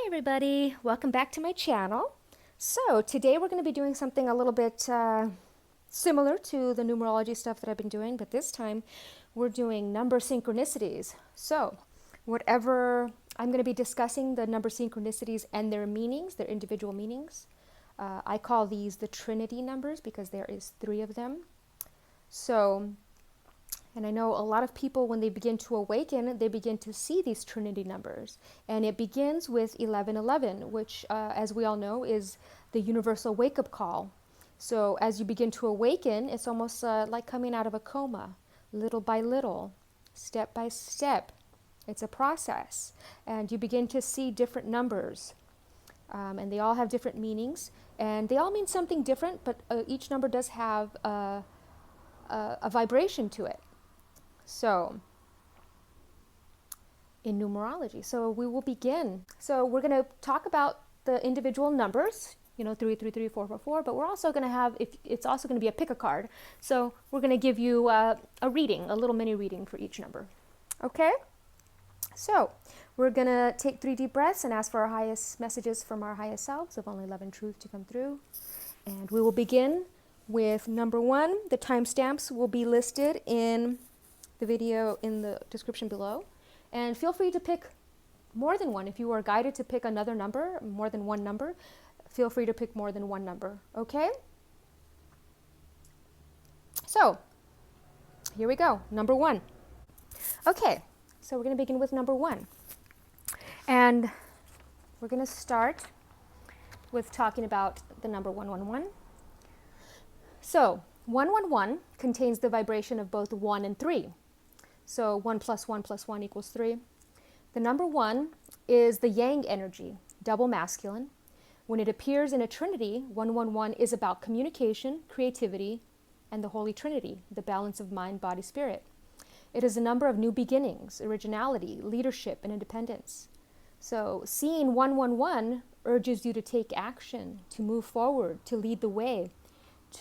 everybody, welcome back to my channel. So today we're going to be doing something a little bit similar to the numerology stuff that I've been doing, but this time we're doing number synchronicities. So whatever I'm going to be discussing, the number synchronicities and their meanings, their individual meanings. I call these the Trinity numbers because there is 3 of them. So, and I know a lot of people, when they begin to awaken, they begin to see these Trinity numbers. And it begins with 1111, which, as we all know, is the universal wake-up call. So as you begin to awaken, it's almost like coming out of a coma, little by little, step by step. It's a process. And you begin to see different numbers. And they all have different meanings. And they all mean something different, but each number does have a vibration to it. So, in numerology. So we will begin. So we're going to talk about the individual numbers, 333, 444, but we're also going to have, it's also going to be a pick a card. So we're going to give you a reading, a little mini reading for each number. Okay? So we're going to take 3 deep breaths and ask for our highest messages from our highest selves of only love and truth to come through. And we will begin with number 1. The timestamps will be listed in the video in the description below. And feel free to pick more than one. If you are guided to pick another number, more than one number, feel free to pick more than one number, okay? So, here we go, number 1. Okay, so we're going to begin with number 1. And we're going to start with talking about the number 111. So, 111 contains the vibration of both 1 and 3. So 1 plus 1 plus 1 equals 3. The number 1 is the yang energy, double masculine. When it appears in a trinity, 111 is about communication, creativity, and the Holy Trinity, the balance of mind, body, spirit. It is a number of new beginnings, originality, leadership, and independence. So seeing 111 urges you to take action, to move forward, to lead the way,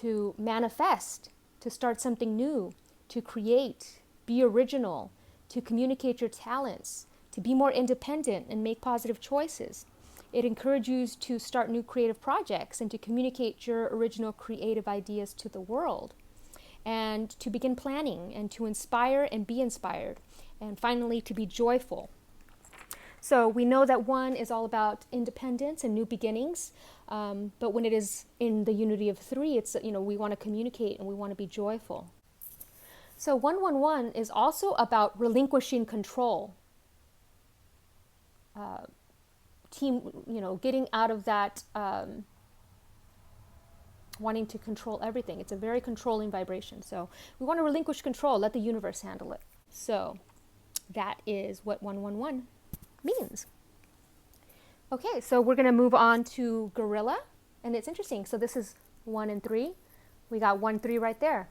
to manifest, to start something new, to create, be original, to communicate your talents, to be more independent and make positive choices. It encourages you to start new creative projects and to communicate your original creative ideas to the world, and to begin planning and to inspire and be inspired, and finally to be joyful. So we know that 1 is all about independence and new beginnings, but when it is in the unity of 3, it's, we want to communicate and we want to be joyful. So 111 is also about relinquishing control. Getting out of that wanting to control everything. It's a very controlling vibration. So we want to relinquish control, let the universe handle it. So that is what 111 means. Okay, so we're going to move on to gorilla. And it's interesting. So this is 1 and 3. We got 1, 3 right there.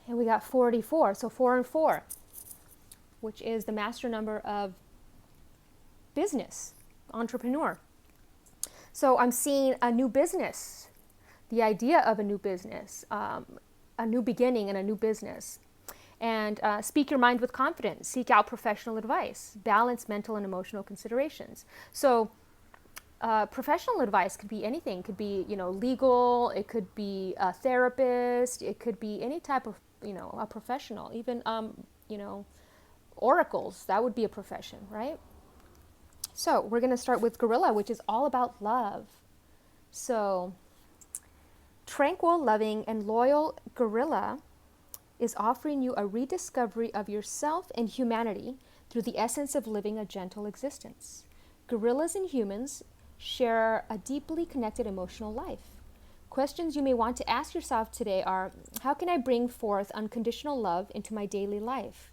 And we got 44, so 4 and 4, which is the master number of business, entrepreneur. So I'm seeing a new business, the idea of a new business, a new beginning and a new business. And speak your mind with confidence, seek out professional advice, balance mental and emotional considerations. So professional advice could be anything. It could be, legal, it could be a therapist, it could be any type of, a professional, even, oracles, that would be a profession, right? So we're going to start with gorilla, which is all about love. So tranquil, loving, and loyal gorilla is offering you a rediscovery of yourself and humanity through the essence of living a gentle existence. Gorillas and humans share a deeply connected emotional life. Questions you may want to ask yourself today are, how can I bring forth unconditional love into my daily life?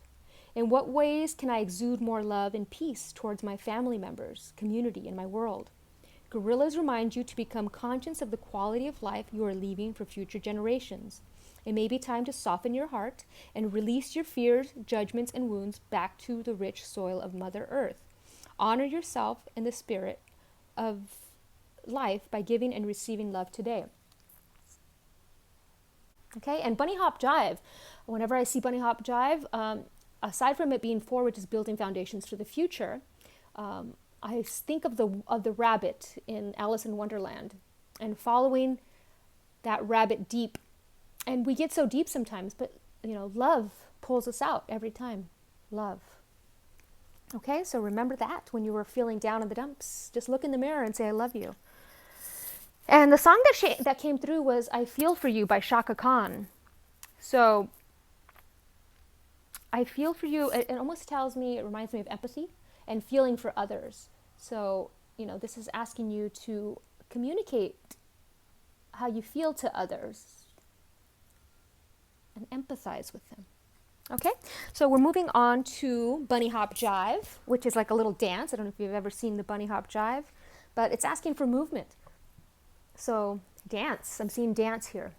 In what ways can I exude more love and peace towards my family members, community, and my world? Gorillas remind you to become conscious of the quality of life you are leaving for future generations. It may be time to soften your heart and release your fears, judgments, and wounds back to the rich soil of Mother Earth. Honor yourself and the spirit of life by giving and receiving love today. Okay, and bunny hop jive. Whenever I see bunny hop jive, aside from it being 4, which is building foundations for the future, I think of the rabbit in Alice in Wonderland and following that rabbit deep. And we get so deep sometimes, but love pulls us out every time. Love. Okay, so remember that when you were feeling down in the dumps. Just look in the mirror and say, I love you. And the song that came through was I Feel For You by Shaka Khan. So I feel for you. It almost it reminds me of empathy and feeling for others. So, this is asking you to communicate how you feel to others and empathize with them. Okay, so we're moving on to Bunny Hop Jive, which is like a little dance. I don't know if you've ever seen the Bunny Hop Jive, but it's asking for movement. So dance, I'm seeing dance here.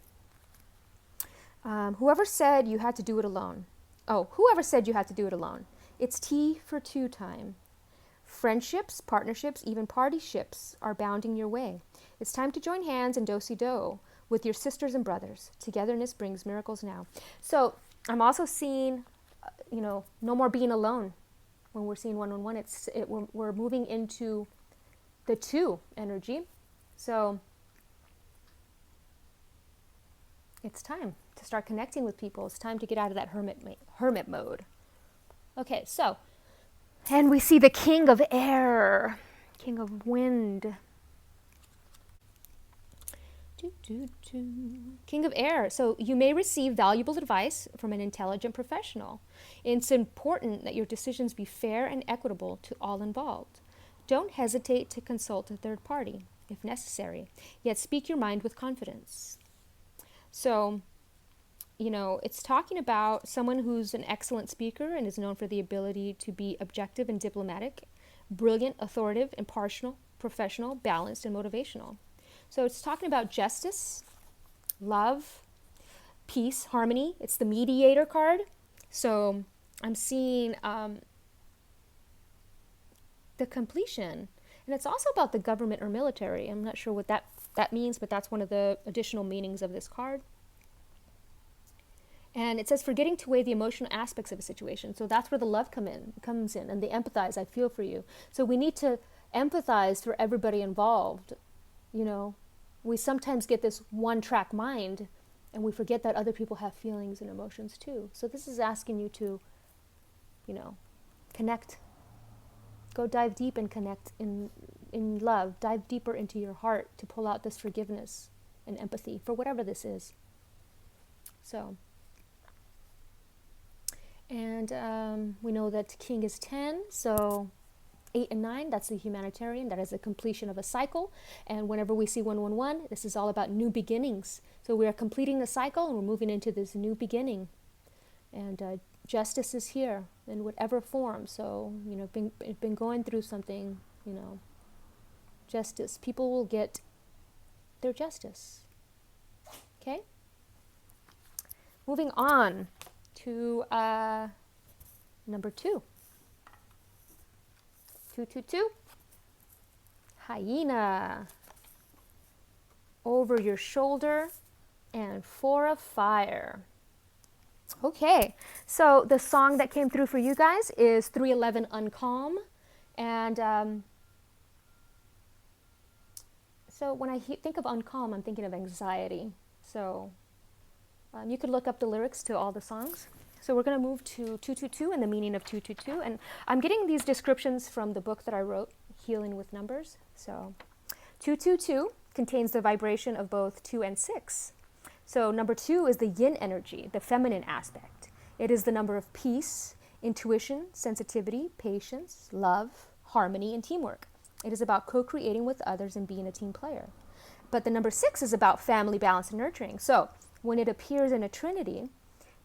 Whoever said you had to do it alone? Oh, whoever said you had to do it alone? It's tea for two time. Friendships, partnerships, even partyships are bounding your way. It's time to join hands and do-si-do with your sisters and brothers. Togetherness brings miracles now. So I'm also seeing, no more being alone. When we're seeing 111, we're moving into the two energy. So it's time to start connecting with people. It's time to get out of that hermit mode. Okay, so, and we see the king of air, king of wind. King of air. So you may receive valuable advice from an intelligent professional. It's important that your decisions be fair and equitable to all involved. Don't hesitate to consult a third party if necessary, yet speak your mind with confidence. So, it's talking about someone who's an excellent speaker and is known for the ability to be objective and diplomatic, brilliant, authoritative, impartial, professional, balanced, and motivational. So it's talking about justice, love, peace, harmony. It's the mediator card. So I'm seeing the completion. And it's also about the government or military. I'm not sure what that means, but that's one of the additional meanings of this card. And it says forgetting to weigh the emotional aspects of a situation. So that's where the love comes in, and the empathize, I feel for you. So we need to empathize for everybody involved. We sometimes get this one-track mind, and we forget that other people have feelings and emotions too. So this is asking you to, connect. Go dive deep and connect in love. Dive deeper into your heart to pull out this forgiveness and empathy for whatever this is. So, and we know that King is 10, so 8 and 9, that's the humanitarian. That is the completion of a cycle. And whenever we see 111, this is all about new beginnings. So we are completing the cycle and we're moving into this new beginning. And justice is here in whatever form. So, been going through something, justice. People will get their justice. Okay? Moving on to number 2. 222. Hyena. Over your shoulder and for a fire. Okay, so the song that came through for you guys is 311 Uncalm. And so when I think of uncalm, I'm thinking of anxiety. So you could look up the lyrics to all the songs. So we're going to move to 222 and the meaning of 222. And I'm getting these descriptions from the book that I wrote, Healing with Numbers. So 222 contains the vibration of both 2 and 6. So number 2 is the yin energy, the feminine aspect. It is the number of peace, intuition, sensitivity, patience, love, harmony, and teamwork. It is about co-creating with others and being a team player. But the number 6 is about family, balance, and nurturing. So when it appears in a trinity,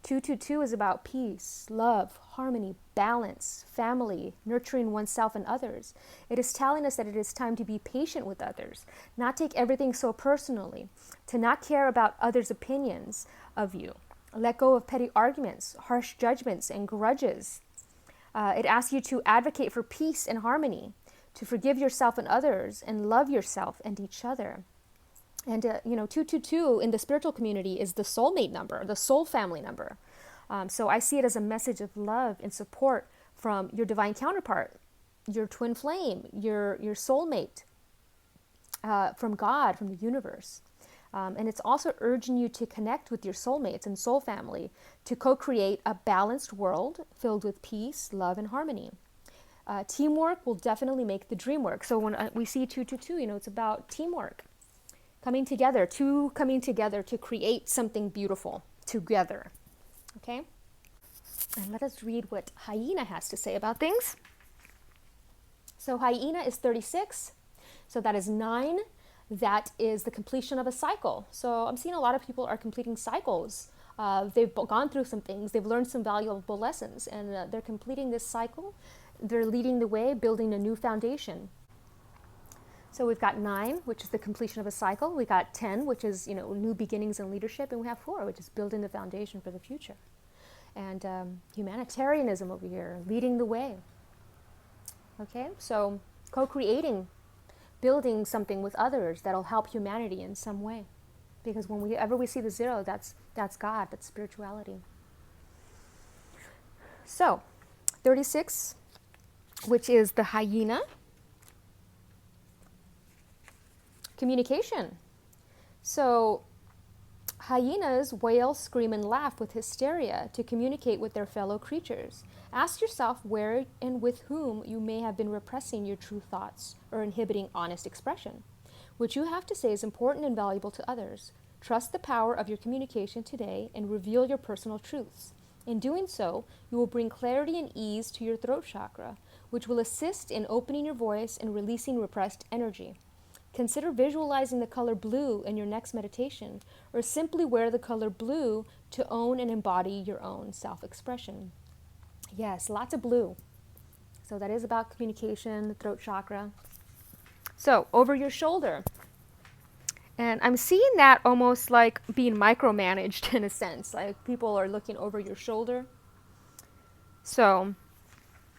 222 is about peace, love, harmony, balance, family, nurturing oneself and others. It is telling us that it is time to be patient with others, not take everything so personally, to not care about others' opinions of you. Let go of petty arguments, harsh judgments, and grudges. It asks you to advocate for peace and harmony, to forgive yourself and others, and love yourself and each other. And, 222 in the spiritual community is the soulmate number, the soul family number. So I see it as a message of love and support from your divine counterpart. your twin flame, your soulmate from God, from the universe. And it's also urging you to connect with your soulmates and soul family to co-create a balanced world filled with peace, love, and harmony. Teamwork will definitely make the dream work. So when we see 222, it's about teamwork, two coming together to create something beautiful together. Okay? And let us read what Hyena has to say about things. So Hyena is 36. So that is 9. That is the completion of a cycle. So I'm seeing a lot of people are completing cycles. They've gone through some things. They've learned some valuable lessons. And they're completing this cycle. They're leading the way, building a new foundation. So we've got 9, which is the completion of a cycle. We got 10, which is, new beginnings and leadership. And we have 4, which is building the foundation for the future. And humanitarianism over here, leading the way. Okay, so co-creating, building something with others that'll help humanity in some way. Because whenever we see the 0, that's God, that's spirituality. So, 36, which is the hyena. Communication. So, hyenas wail, scream, and laugh with hysteria to communicate with their fellow creatures. Ask yourself where and with whom you may have been repressing your true thoughts or inhibiting honest expression. What you have to say is important and valuable to others. Trust the power of your communication today and reveal your personal truths. In doing so, you will bring clarity and ease to your throat chakra, which will assist in opening your voice and releasing repressed energy. Consider visualizing the color blue in your next meditation, or simply wear the color blue to own and embody your own self-expression. Yes, lots of blue. So that is about communication, the throat chakra. So, over your shoulder. And I'm seeing that almost like being micromanaged in a sense, like people are looking over your shoulder. So,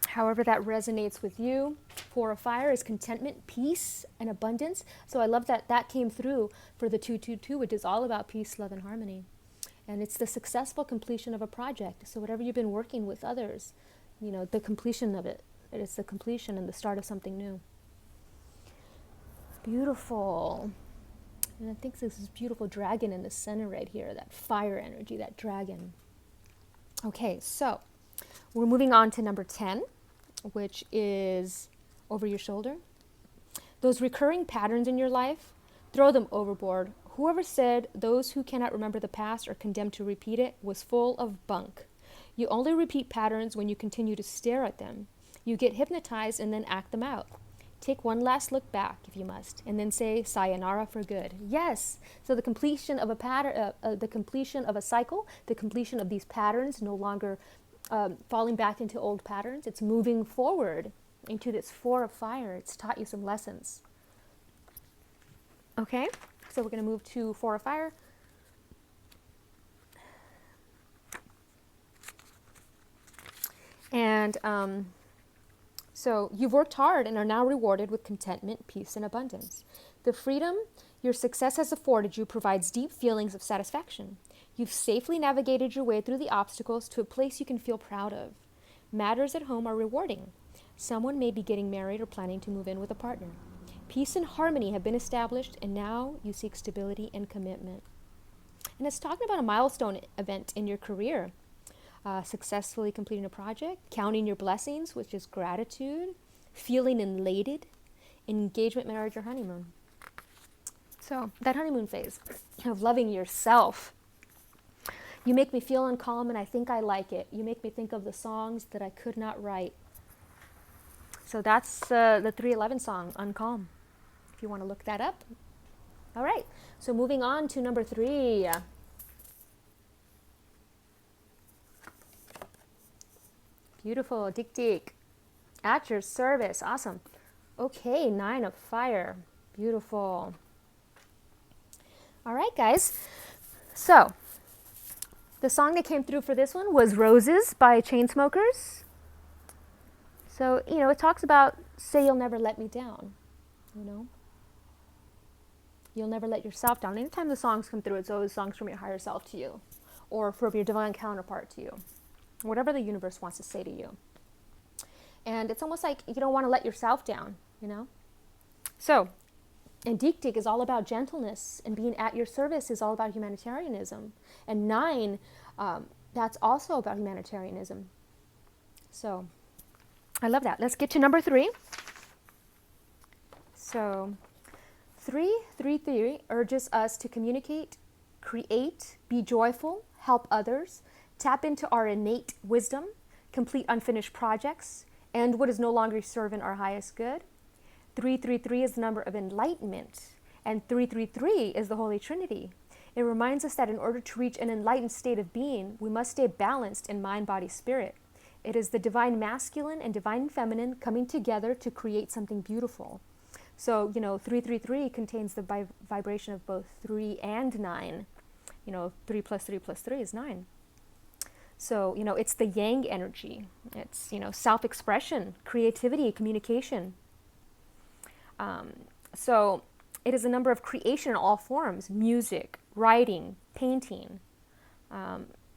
however that resonates with you. 4 of fire is contentment, peace, and abundance. So I love that that came through for the 222, which is all about peace, love, and harmony. And it's the successful completion of a project. So whatever you've been working with others, the completion of it. It is the completion and the start of something new. Beautiful. And I think this is beautiful dragon in the center right here, that fire energy, that dragon. Okay, so we're moving on to number 10, which is over your shoulder. Those recurring patterns in your life, throw them overboard. Whoever said those who cannot remember the past are condemned to repeat it was full of bunk. You only repeat patterns when you continue to stare at them. You get hypnotized and then act them out. Take one last look back, if you must, and then say sayonara for good. Yes. So the completion of a pattern, the completion of a cycle, the completion of these patterns, no longer falling back into old patterns. It's moving forward into this 4 of fire. It's taught you some lessons. Okay. So we're going to move to 4 of fire. And so you've worked hard and are now rewarded with contentment, peace, and abundance. The freedom your success has afforded you provides deep feelings of satisfaction. You've safely navigated your way through the obstacles to a place you can feel proud of. Matters at home are rewarding. Someone may be getting married or planning to move in with a partner. Peace and harmony have been established, and now you seek stability and commitment. And it's talking about a milestone event in your career. Successfully completing a project, counting your blessings, which is gratitude, feeling elated, engagement, marriage, or honeymoon. So that honeymoon phase of loving yourself. You make me feel uncalm and I think I like it. You make me think of the songs that I could not write. So that's the 311 song, Uncalm, if you want to look that up. All right, so moving on to number 3. Beautiful, Dik Dik. At your service, awesome. Okay, 9 of fire, beautiful. All right, guys. So, the song that came through for this one was Roses by Chainsmokers. So, it talks about, say you'll never let me down, You'll never let yourself down. Anytime the songs come through, it's always songs from your higher self to you, or from your divine counterpart to you. Whatever the universe wants to say to you. And it's almost like you don't want to let yourself down, you know? So, and Dik is all about gentleness, and being at your service is all about humanitarianism. And 9, that's also about humanitarianism. So, I love that. Let's get to number 3. So, 333 urges us to communicate, create, be joyful, help others, tap into our innate wisdom, complete unfinished projects, and what is no longer serving our highest good. 333 is the number of enlightenment, and 333 is the Holy Trinity. It reminds us that in order to reach an enlightened state of being, we must stay balanced in mind, body, spirit. It is the divine masculine and divine feminine coming together to create something beautiful. So, 333 contains the vibration of both 3 and 9. 3 plus 3 plus 3 is 9. So, it's the yang energy. It's, self-expression, creativity, communication. So it is a number of creation in all forms: music, writing, painting.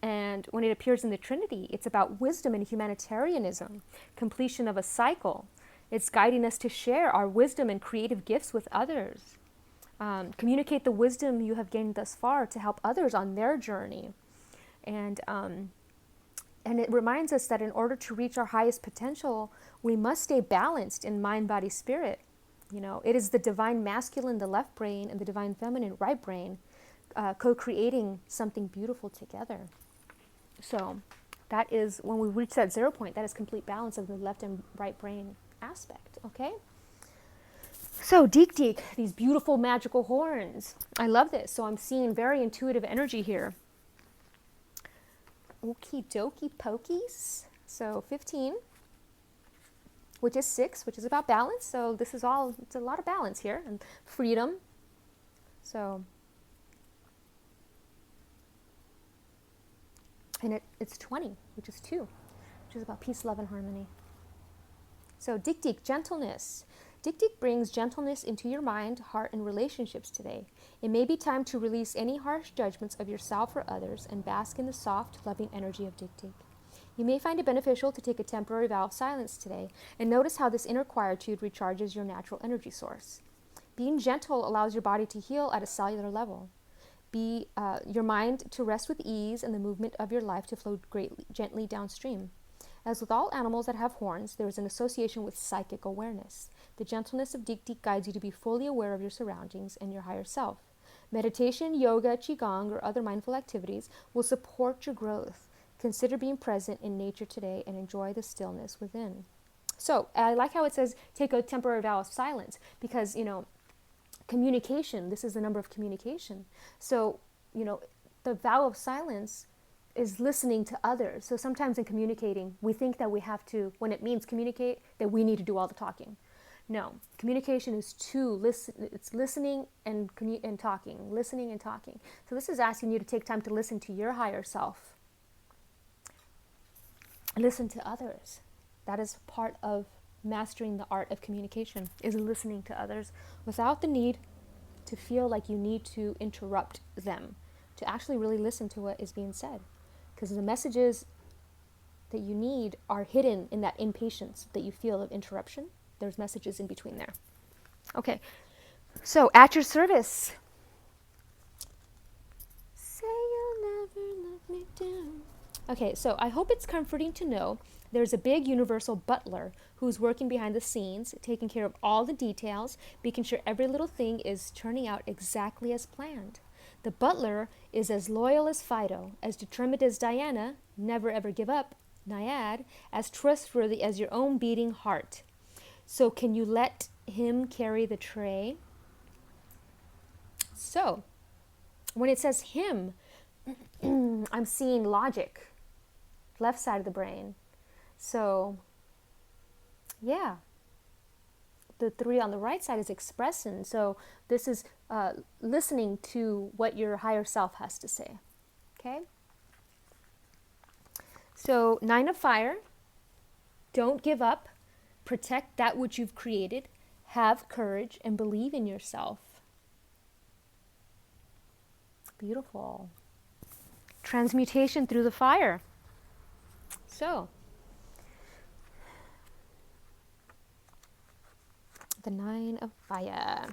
And when it appears in the Trinity, it's about wisdom and humanitarianism, completion of a cycle. It's guiding us to share our wisdom and creative gifts with others. Communicate the wisdom you have gained thus far to help others on their journey. And it reminds us that in order to reach our highest potential, we must stay balanced in mind, body, spirit. It is the divine masculine, the left brain, and the divine feminine, right brain, co-creating something beautiful together. So that is, when we reach that 0 point, that is complete balance of the left and right brain aspect, okay? So Dik, these beautiful magical horns. I love this. So I'm seeing very intuitive energy here. Okie dokie pokies. So 15, which is 6, which is about balance. So this is all, it's a lot of balance here, and freedom. So, and it's 20, which is 2, which is about peace, love, and harmony. So Dik, gentleness. Dik brings gentleness into your mind, heart, and relationships today. It may be time to release any harsh judgments of yourself or others and bask in the soft, loving energy of Dik. You may find it beneficial to take a temporary vow of silence today and notice how this inner quietude recharges your natural energy source. Being gentle allows your body to heal at a cellular level. Your mind to rest with ease and the movement of your life to flow gently downstream. As with all animals that have horns, there is an association with psychic awareness. The gentleness of Dik guides you to be fully aware of your surroundings and your higher self. Meditation, yoga, qigong, or other mindful activities will support your growth. Consider being present in nature today and enjoy the stillness within. So I like how it says take a temporary vow of silence, because, communication, this is the number of communication. So, the vow of silence is listening to others. So sometimes in communicating, we think that we have to, when it means communicate, that we need to do all the talking. No, communication is it's listening and talking, listening and talking. So this is asking you to take time to listen to your higher self. Listen to others. That is part of mastering the art of communication, is listening to others without the need to feel like you need to interrupt them, to actually really listen to what is being said. Because the messages that you need are hidden in that impatience that you feel of interruption. There's messages in between there. Okay, so at your service. Say you'll never let me down. Okay, so I hope it's comforting to know there's a big universal butler who's working behind the scenes, taking care of all the details, making sure every little thing is turning out exactly as planned. The butler is as loyal as Fido, as determined as Diana, never ever give up, Naiad, as trustworthy as your own beating heart. So can you let him carry the tray? So, when it says him, I'm seeing logic, left side of the brain. So, yeah. The 3 on the right side is expressing. So this is listening to what your higher self has to say. Okay? So 9 of fire. Don't give up. Protect that which you've created. Have courage and believe in yourself. Beautiful. Transmutation through the fire. So The Nine of Fire.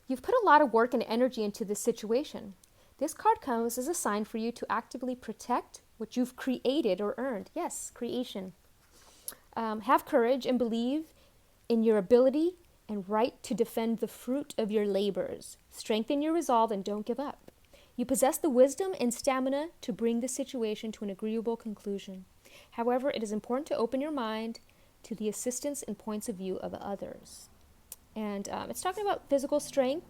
You've put a lot of work and energy into this situation. This card comes as a sign for you to actively protect what you've created or earned. Yes, creation. Have courage and believe in your ability and right to defend the fruit of your labors. Strengthen your resolve and don't give up. You possess the wisdom and stamina to bring the situation to an agreeable conclusion. However, it is important to open your mind to the assistance and points of view of others. And it's talking about physical strength,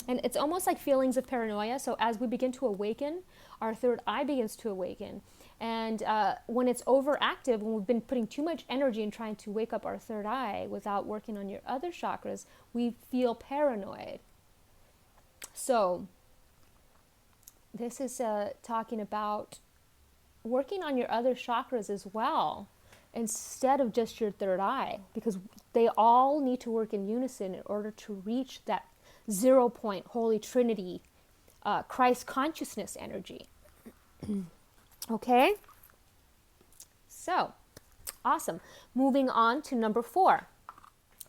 and it's almost like feelings of paranoia. So as we begin to awaken, our third eye begins to awaken. And when it's overactive, when we've been putting too much energy in trying to wake up our third eye without working on your other chakras, we feel paranoid. So this is talking about working on your other chakras as well, instead of just your third eye, because they all need to work in unison in order to reach that 0 point Holy Trinity, Christ consciousness energy. Okay? So, awesome. Moving on to number 4.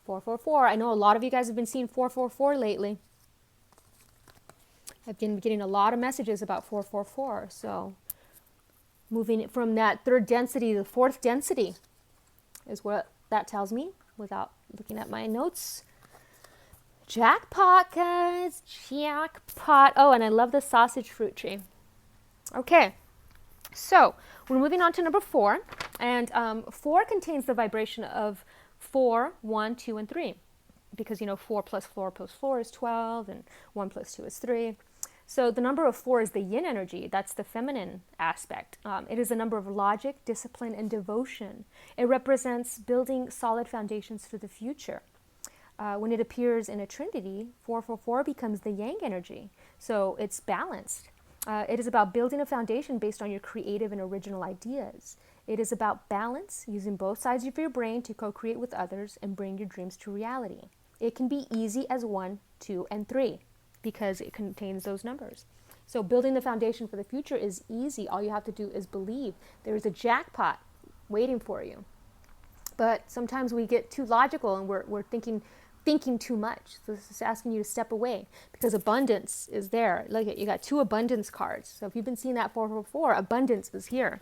444. I know a lot of you guys have been seeing 444 lately. I've been getting a lot of messages about 444. So, moving from that third density to the fourth density is what that tells me without looking at my notes. Jackpot, guys. Jackpot. Oh, and I love the sausage fruit tree. Okay. So we're moving on to number 4. And 4 contains the vibration of 4, 1, 2, and 3. Because, 4 plus 4 plus 4 is 12, and 1 plus 2 is 3. So the number of 4 is the yin energy. That's the feminine aspect. It is a number of logic, discipline, and devotion. It represents building solid foundations for the future. When it appears in a trinity, 444 becomes the yang energy. So it's balanced. It is about building a foundation based on your creative and original ideas. It is about balance, using both sides of your brain to co-create with others and bring your dreams to reality. It can be easy as 1, 2, and 3. Because it contains those numbers. So building the foundation for the future is easy. All you have to do is believe. There is a jackpot waiting for you. But sometimes we get too logical and we're thinking too much. So this is asking you to step away because abundance is there. Look at, you got 2 abundance cards. So if you've been seeing that 444, abundance is here.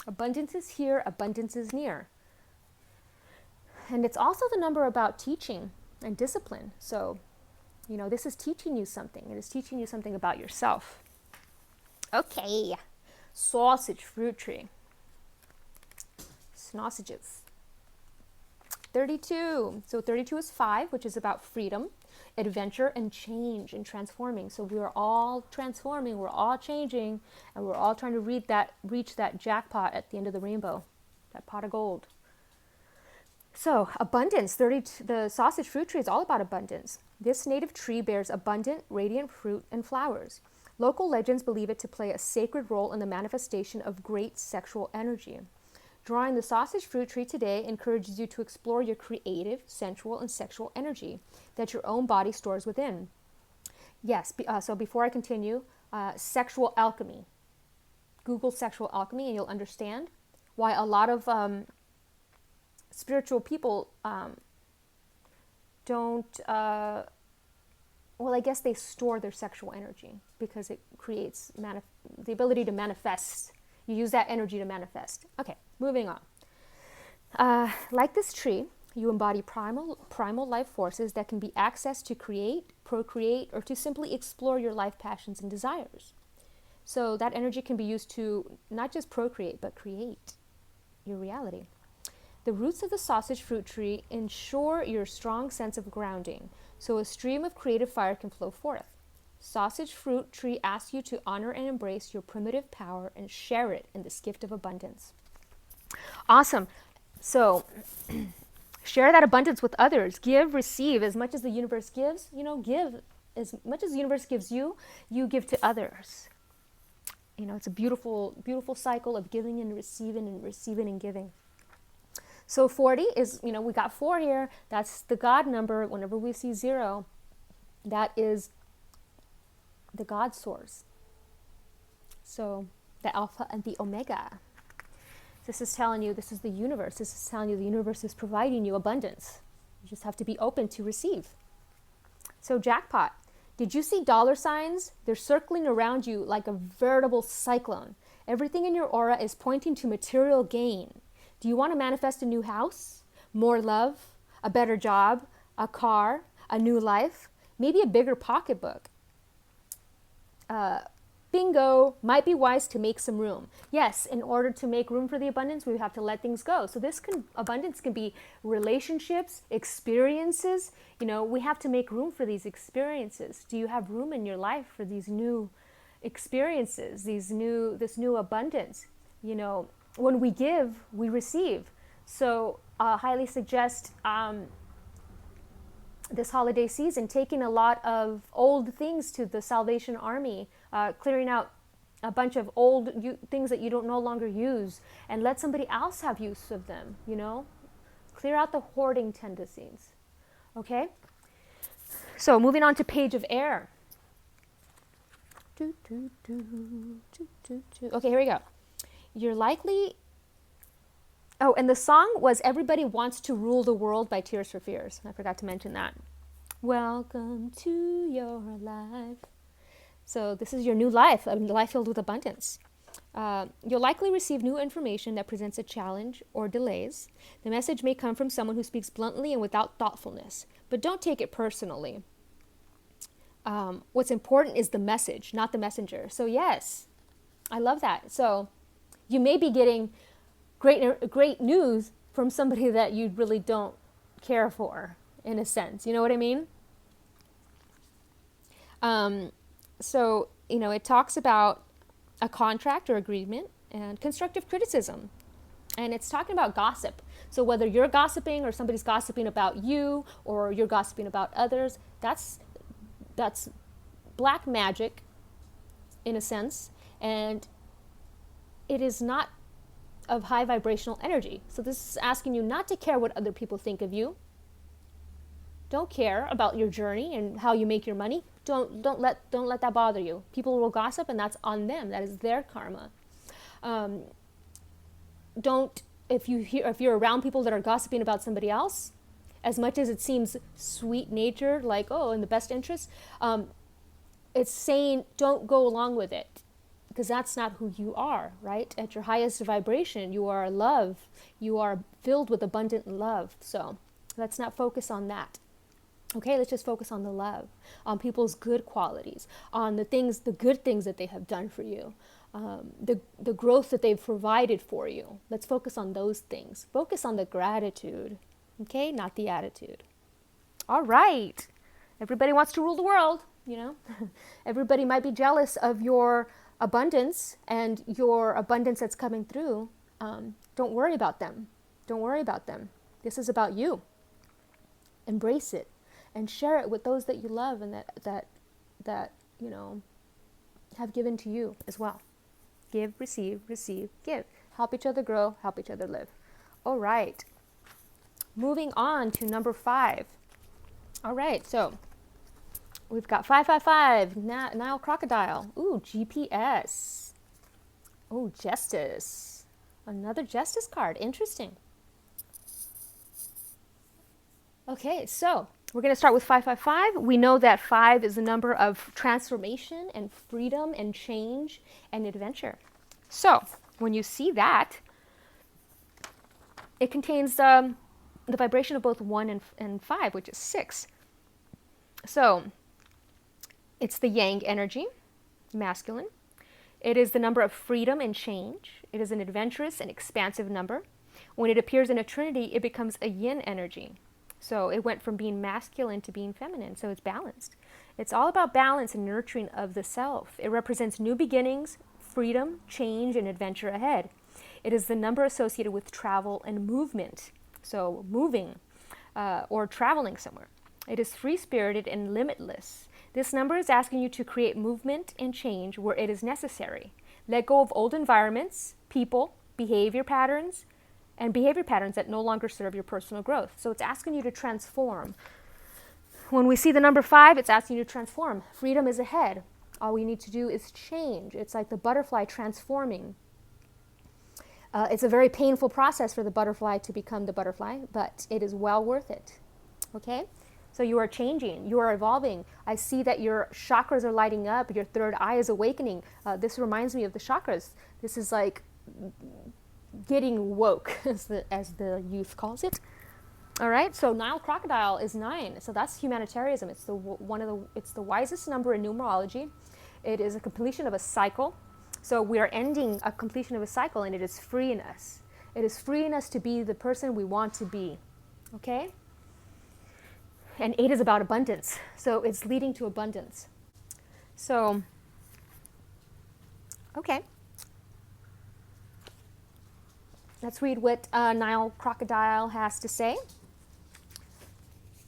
Abundance is here, abundance is near. And it's also the number about teaching and discipline. So this is teaching you something. It is teaching you something about yourself. Okay. Sausage fruit tree. Sausages. 32. So 32 is 5, which is about freedom, adventure, and change and transforming. So we are all transforming, we're all changing, and we're all trying to reach that jackpot at the end of the rainbow, that pot of gold. So abundance. The sausage fruit tree is all about abundance. This native tree bears abundant, radiant fruit and flowers. Local legends believe it to play a sacred role in the manifestation of great sexual energy. Drawing the sausage fruit tree today encourages you to explore your creative, sensual, and sexual energy that your own body stores within. Yes, so before I continue, sexual alchemy. Google sexual alchemy and you'll understand why a lot of spiritual people don't, I guess they store their sexual energy because it creates the ability to manifest. You use that energy to manifest. Okay, moving on. Like this tree, you embody primal life forces that can be accessed to create, procreate, or to simply explore your life passions and desires. So that energy can be used to not just procreate, but create your reality. The roots of the sausage fruit tree ensure your strong sense of grounding, so a stream of creative fire can flow forth. Sausage fruit tree asks you to honor and embrace your primitive power and share it in this gift of abundance. Awesome. So share that abundance with others. Give, receive as much as the universe gives. Give as much as the universe gives you, you give to others. It's a beautiful, beautiful cycle of giving and receiving and giving. So 40 is, we got 4 here. That's the God number. Whenever we see 0, that is the God source. So the Alpha and the Omega. This is telling you, this is the universe. This is telling you the universe is providing you abundance. You just have to be open to receive. So jackpot. Did you see dollar signs? They're circling around you like a veritable cyclone. Everything in your aura is pointing to material gain. Do you want to manifest a new house, more love, a better job, a car, a new life, maybe a bigger pocketbook? Bingo, might be wise to make some room. Yes, in order to make room for the abundance, we have to let things go. So abundance can be relationships, experiences. We have to make room for these experiences. Do you have room in your life for these new experiences, this new abundance? When we give, we receive. So I highly suggest this holiday season taking a lot of old things to the Salvation Army, clearing out a bunch of old things that you don't no longer use, and let somebody else have use of them. Clear out the hoarding tendencies. Okay, so moving on to page of air. Okay, here we go. You're likely... Oh, and the song was Everybody Wants to Rule the World by Tears for Fears. I forgot to mention that. Welcome to your life. So this is your new life, a life filled with abundance. You'll likely receive new information that presents a challenge or delays. The message may come from someone who speaks bluntly and without thoughtfulness, but don't take it personally. What's important is the message, not the messenger. So yes, I love that. So you may be getting great news from somebody that you really don't care for, in a sense. You know what I mean? So, it talks about a contract or agreement and constructive criticism. And it's talking about gossip. So whether you're gossiping or somebody's gossiping about you or you're gossiping about others, that's black magic, in a sense. And it is not of high vibrational energy. So this is asking you not to care what other people think of you. Don't care about your journey and how you make your money. Don't let that bother you. People will gossip, and that's on them. That is their karma. If you're around people that are gossiping about somebody else, as much as it seems sweet-natured, like in the best interest, it's saying don't go along with it. Because that's not who you are, right? At your highest vibration, you are love. You are filled with abundant love. So let's not focus on that. Okay, let's just focus on the love, on people's good qualities, on the good things that they have done for you, the growth that they've provided for you. Let's focus on those things. Focus on the gratitude, okay, not the attitude. All right. Everybody wants to rule the world, Everybody might be jealous of your abundance and your abundance that's coming through. Don't worry about them. Don't worry about them. This is about you. Embrace it and share it with those that you love and that have given to you as well. Give, receive, give. Help each other grow, help each other live. All right. Moving on to number 5. All right, so we've got 555, Nile Crocodile. Ooh, GPS. Oh, Justice. Another Justice card. Interesting. Okay, so we're going to start with 555. We know that 5 is the number of transformation and freedom and change and adventure. So when you see that, it contains the vibration of both 1 and 5, which is 6. So it's the yang energy, masculine. It is the number of freedom and change. It is an adventurous and expansive number. When it appears in a trinity, it becomes a yin energy. So it went from being masculine to being feminine, so it's balanced. It's all about balance and nurturing of the self. It represents new beginnings, freedom, change, and adventure ahead. It is the number associated with travel and movement, so moving or traveling somewhere. It is free-spirited and limitless. This number is asking you to create movement and change where it is necessary. Let go of old environments, people, behavior patterns that no longer serve your personal growth. So it's asking you to transform. When we see the number 5, it's asking you to transform. Freedom is ahead. All we need to do is change. It's like the butterfly transforming. It's a very painful process for the butterfly to become the butterfly, but it is well worth it. Okay? So you are changing, you are evolving. I see that your chakras are lighting up, your third eye is awakening. This reminds me of the chakras. This is like getting woke, as the youth calls it. All right, so Nile crocodile is 9, so that's humanitarianism. It's the wisest number in numerology. It is a completion of a cycle. So we are ending a completion of a cycle, and it is freeing us. It is freeing us to be the person we want to be. Okay? And 8 is about abundance. So it's leading to abundance. So, okay. Let's read what Nile crocodile has to say.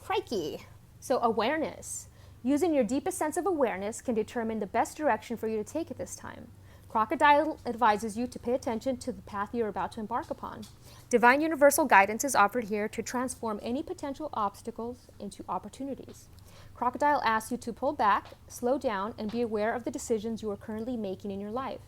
Crikey. So awareness. Using your deepest sense of awareness can determine the best direction for you to take at this time. Crocodile advises you to pay attention to the path you're about to embark upon. Divine universal guidance is offered here to transform any potential obstacles into opportunities. Crocodile asks you to pull back, slow down, and be aware of the decisions you are currently making in your life.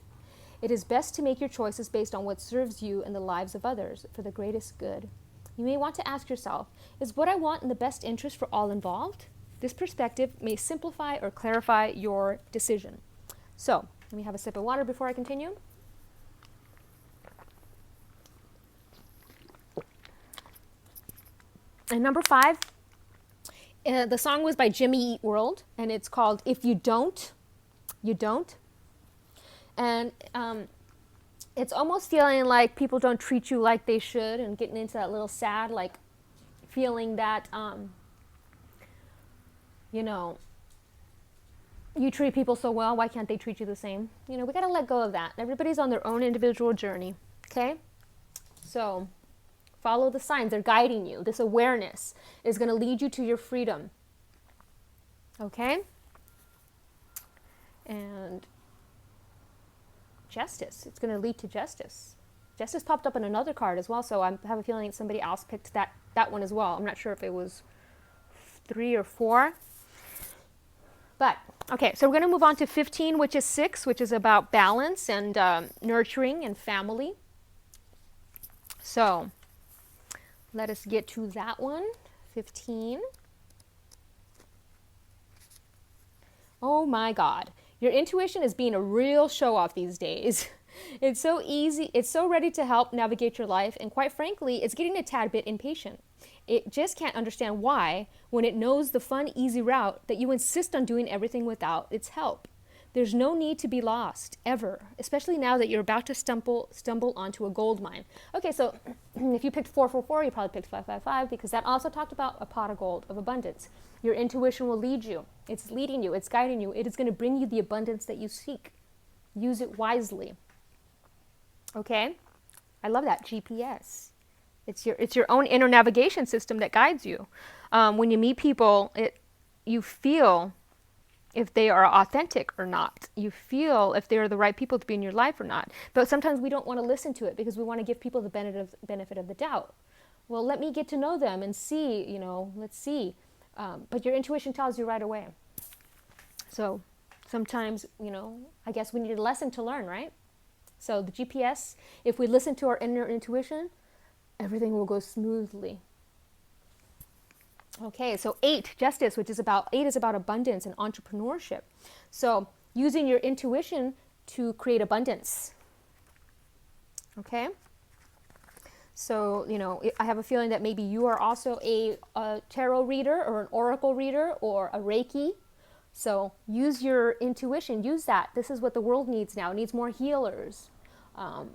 It is best to make your choices based on what serves you and the lives of others for the greatest good. You may want to ask yourself, is what I want in the best interest for all involved? This perspective may simplify or clarify your decision. So, let me have a sip of water before I continue. And number 5, the song was by Jimmy Eat World, and it's called If You Don't, You Don't. And it's almost feeling like people don't treat you like they should, and getting into that little sad, like, feeling that, you treat people so well, why can't they treat you the same? We got to let go of that. Everybody's on their own individual journey, okay? So, follow the signs. They're guiding you. This awareness is going to lead you to your freedom, okay? And justice. It's going to lead to justice. Justice popped up in another card as well, so I have a feeling somebody else picked that one as well. I'm not sure if it was 3 or 4. But, okay, so we're going to move on to 15, which is 6, which is about balance and nurturing and family. So, let us get to that one. 15. Oh my God. Your intuition is being a real show-off these days. It's so easy, it's so ready to help navigate your life, and quite frankly, it's getting a tad bit impatient. It just can't understand why, when it knows the fun, easy route, that you insist on doing everything without its help. There's no need to be lost, ever, especially now that you're about to stumble onto a gold mine. Okay, so if you picked 444, you probably picked 555, because that also talked about a pot of gold, of abundance. Your intuition will lead you. It's leading you. It's guiding you. It is going to bring you the abundance that you seek. Use it wisely. Okay? I love that, GPS. It's your own inner navigation system that guides you. When you meet people, you feel if they are authentic or not. You feel if they're the right people to be in your life or not. But sometimes we don't want to listen to it because we want to give people the benefit of the doubt. Well, let me get to know them and see, let's see. But your intuition tells you right away. So sometimes, I guess we need a lesson to learn, right? So the GPS, if we listen to our inner intuition, everything will go smoothly. Okay, so 8, justice, which is about 8 is about abundance and entrepreneurship. So using your intuition to create abundance. Okay? So, I have a feeling that maybe you are also a tarot reader or an oracle reader or a Reiki. So use your intuition, use that. This is what the world needs now. It needs more healers.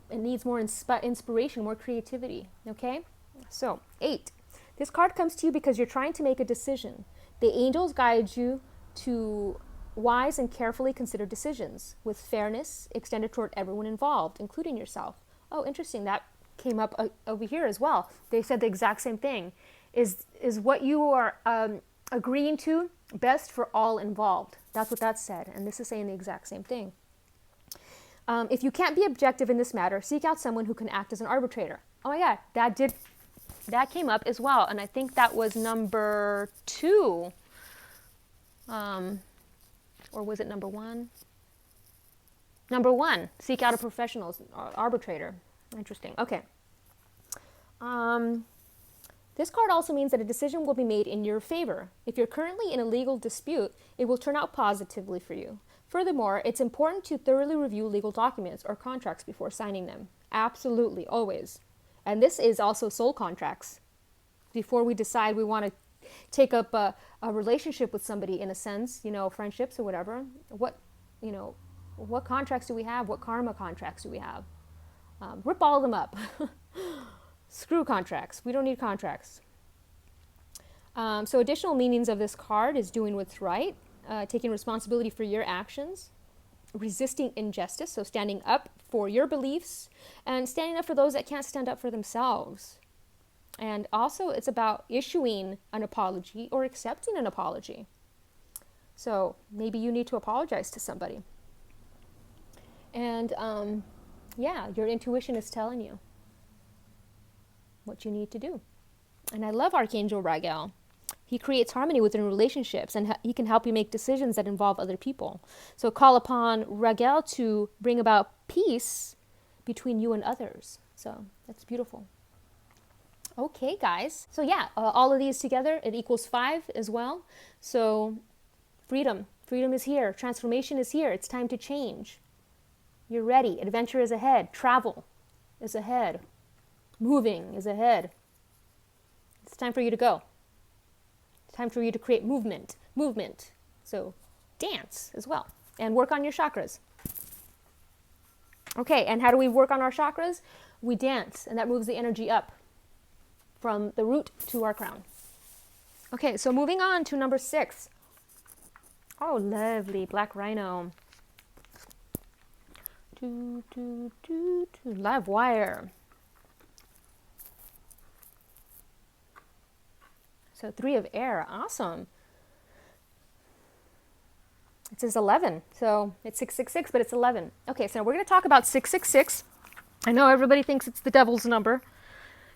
It needs more inspiration, more creativity. Okay? So 8. This card comes to you because you're trying to make a decision. The angels guide you to wise and carefully considered decisions with fairness extended toward everyone involved, including yourself. Oh, interesting. That came up over here as well. They said the exact same thing. Is what you are agreeing to best for all involved? That's what that said. And this is saying the exact same thing. If you can't be objective in this matter, seek out someone who can act as an arbitrator. Oh my God, that came up as well, and I think that was number 2. Or was it number 1? Number 1, seek out a professional arbitrator. Interesting. Okay. This card also means that a decision will be made in your favor. If you're currently in a legal dispute, it will turn out positively for you. Furthermore, it's important to thoroughly review legal documents or contracts before signing them. Absolutely, always. And this is also soul contracts. Before we decide we want to take up a relationship with somebody, in a sense, friendships or whatever, what contracts do we have? What karma contracts do we have? Rip all of them up. Screw contracts. We don't need contracts. So additional meanings of this card is doing what's right, taking responsibility for your actions, resisting injustice, so standing up for your beliefs, and standing up for those that can't stand up for themselves. And also it's about issuing an apology or accepting an apology. So maybe you need to apologize to somebody. And your intuition is telling you what you need to do. And I love Archangel Raguel. He creates harmony within relationships, and he can help you make decisions that involve other people. So call upon Raguel to bring about peace between you and others. So that's beautiful. Okay, guys. So all of these together, it equals 5 as well. So freedom is here. Transformation is here. It's time to change. You're ready. Adventure is ahead. Travel is ahead. Moving is ahead. It's time for you to go. It's time for you to create movement. So dance as well. And work on your chakras. Okay, and how do we work on our chakras? We dance, and that moves the energy up from the root to our crown. Okay, so moving on to number 6. Oh, lovely. Black Rhino. Live wire. So 3 of air. Awesome. It says 11. So it's 666, but it's 11. Okay, so we're going to talk about 666. I know everybody thinks it's the devil's number.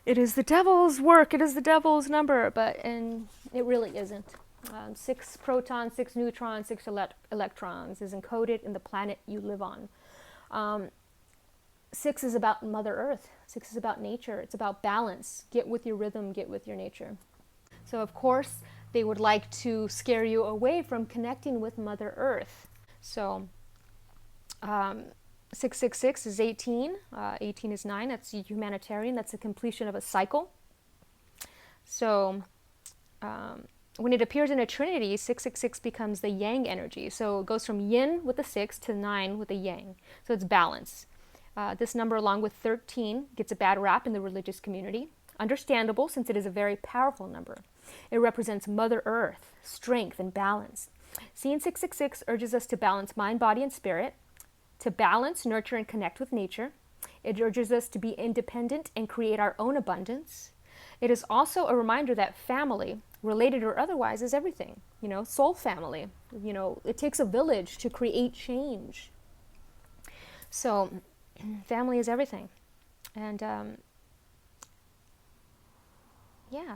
It is the devil's work. It is the devil's number, and it really isn't. 6 protons, 6 neutrons, 6 electrons is encoded in the planet you live on. 6 is about Mother Earth. 6 is about nature. It's about balance. Get with your rhythm, get with your nature. So of course, they would like to scare you away from connecting with Mother Earth. So 666 is 18. 18 is 9. That's humanitarian. That's the completion of a cycle. So when it appears in a trinity, 666 becomes the yang energy. So it goes from yin with the 6 to 9 with the yang. So it's balance. This number, along with 13, gets a bad rap in the religious community. Understandable, since it is a very powerful number. It represents Mother Earth, strength, and balance. Seeing 666 urges us to balance mind, body, and spirit, to balance, nurture, and connect with nature. It urges us to be independent and create our own abundance. It is also a reminder that family, related or otherwise, is everything. Soul family. It takes a village to create change. So family is everything. And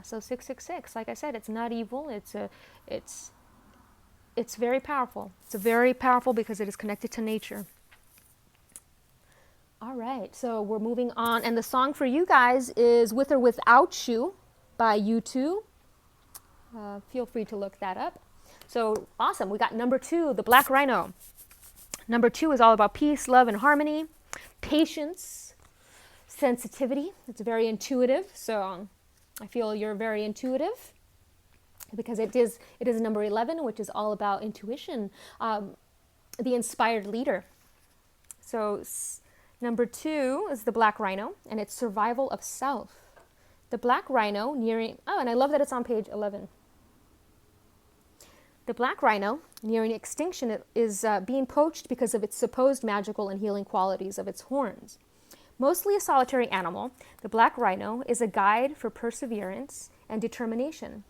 so 666, like I said, it's not evil. It's very powerful. It's very powerful because it is connected to nature. All right, so we're moving on. And the song for you guys is With or Without You by U2. Feel free to look that up. So awesome. We got number 2, the Black Rhino. Number 2 is all about peace, love, and harmony, patience, sensitivity. It's very intuitive. So I feel you're very intuitive because it is number 11, which is all about intuition, the inspired leader. So number 2 is the Black Rhino, and it's survival of self. The Black Rhino nearing, and I love that it's on page 11. The Black Rhino, nearing extinction, is being poached because of its supposed magical and healing qualities of its horns. Mostly a solitary animal, the Black Rhino is a guide for perseverance and determination.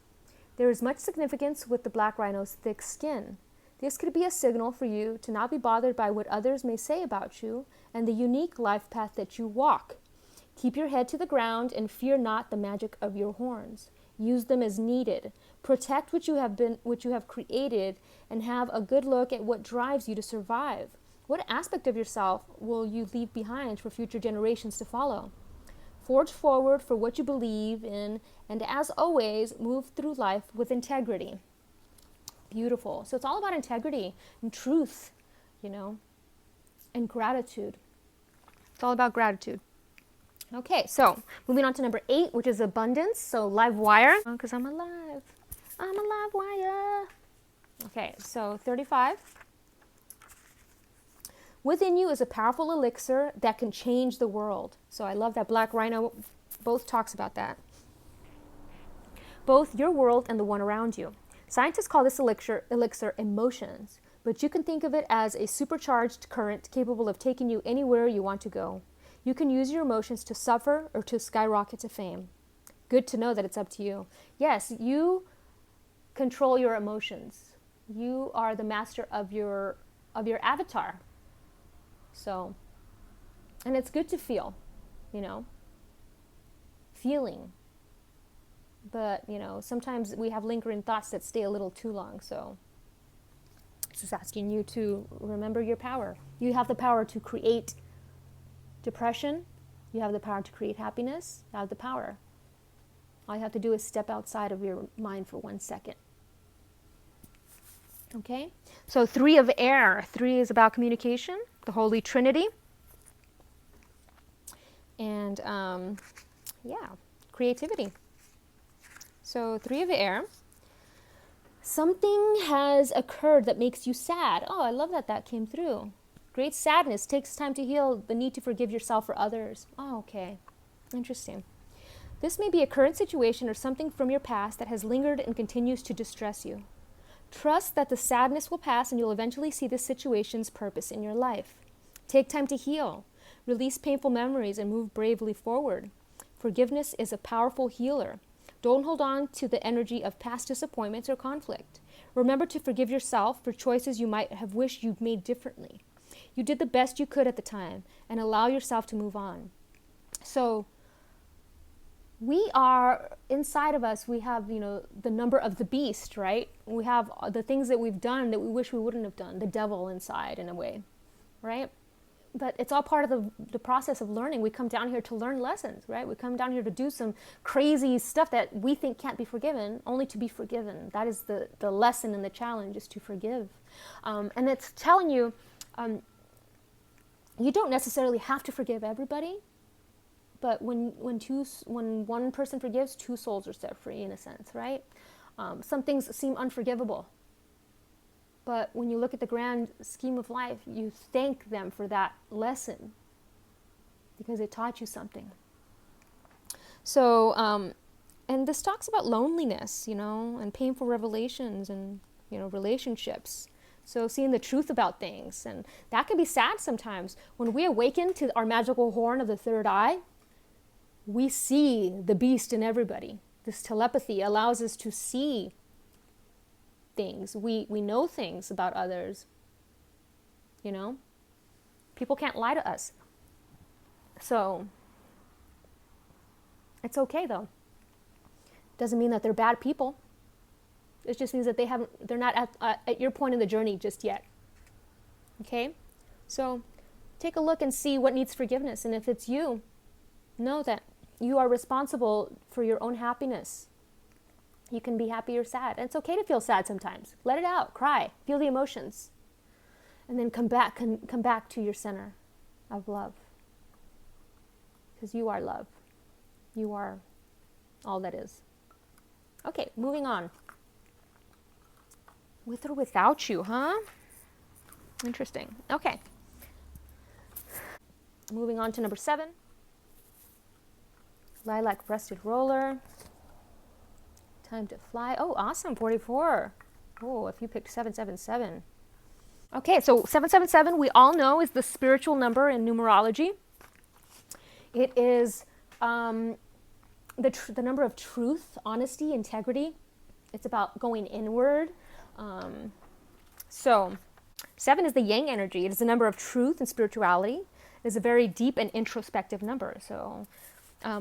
There is much significance with the Black Rhino's thick skin. This could be a signal for you to not be bothered by what others may say about you and the unique life path that you walk. Keep your head to the ground and fear not the magic of your horns. Use them as needed. Protect what you have created, and have a good look at what drives you to survive. What aspect of yourself will you leave behind for future generations to follow? Forge forward for what you believe in, and as always, move through life with integrity. Beautiful. So it's all about integrity and truth, you know, and gratitude. It's all about gratitude. Okay, so moving on to number 8, which is abundance. So live wire, because I'm alive. I'm a live wire. Okay, so 35. Within you is a powerful elixir that can change the world. So I love that Black Rhino both talks about that. Both your world and the one around you. Scientists call this elixir emotions, but you can think of it as a supercharged current capable of taking you anywhere you want to go. You can use your emotions to suffer or to skyrocket to fame. Good to know that it's up to you. Yes, you control your emotions. You are the master of your avatar. So, and it's good to feel, you know, feeling. But, you know, sometimes we have lingering thoughts that stay a little too long. So, it's just asking you to remember your power. You have the power to create depression. You have the power to create happiness. You have the power. All you have to do is step outside of your mind for 1 second. Okay? So 3 of air. 3 is about communication, the Holy Trinity. And, creativity. So 3 of air. Something has occurred that makes you sad. Oh, I love that that came through. Great sadness takes time to heal the need to forgive yourself or others. Oh, okay. Interesting. This may be a current situation or something from your past that has lingered and continues to distress you. Trust that the sadness will pass and you'll eventually see this situation's purpose in your life. Take time to heal. Release painful memories and move bravely forward. Forgiveness is a powerful healer. Don't hold on to the energy of past disappointments or conflict. Remember to forgive yourself for choices you might have wished you'd made differently. You did the best you could at the time, and allow yourself to move on. So, we are, inside of us, we have, you know, the number of the beast, right? We have the things that we've done that we wish we wouldn't have done, the devil inside in a way, right? But it's all part of the process of learning. We come down here to learn lessons, right? We come down here to do some crazy stuff that we think can't be forgiven, only to be forgiven. That is the lesson and the challenge, is to forgive. And it's telling you, you don't necessarily have to forgive everybody, but when one person forgives, 2 souls are set free, in a sense, right? Some things seem unforgivable. But when you look at the grand scheme of life, you thank them for that lesson because it taught you something. So, and this talks about loneliness, you know, and painful revelations and, you know, relationships. So seeing the truth about things, and that can be sad sometimes. When we awaken to our magical horn of the third eye, we see the beast in everybody. This telepathy allows us to see things. We know things about others, you know. People can't lie to us. So it's okay though. Doesn't mean that they're bad people. It just means that they're not at your point in the journey just yet. Okay? So take a look and see what needs forgiveness, and if it's you, know that you are responsible for your own happiness. You can be happy or sad. And it's okay to feel sad sometimes. Let it out. Cry. Feel the emotions. And then come back to your center of love. Because you are love. You are all that is. Okay, moving on. With or without you, huh? Interesting. Okay. Moving on to number 7. Lilac breasted roller. Time to fly. Oh, awesome. 44. Oh, if you picked 777. Okay, so 777 we all know is the spiritual number in numerology. It is the number of truth, honesty, integrity. It's about going inward. So 7 is the yang energy. It is the number of truth and spirituality. It is a very deep and introspective number. So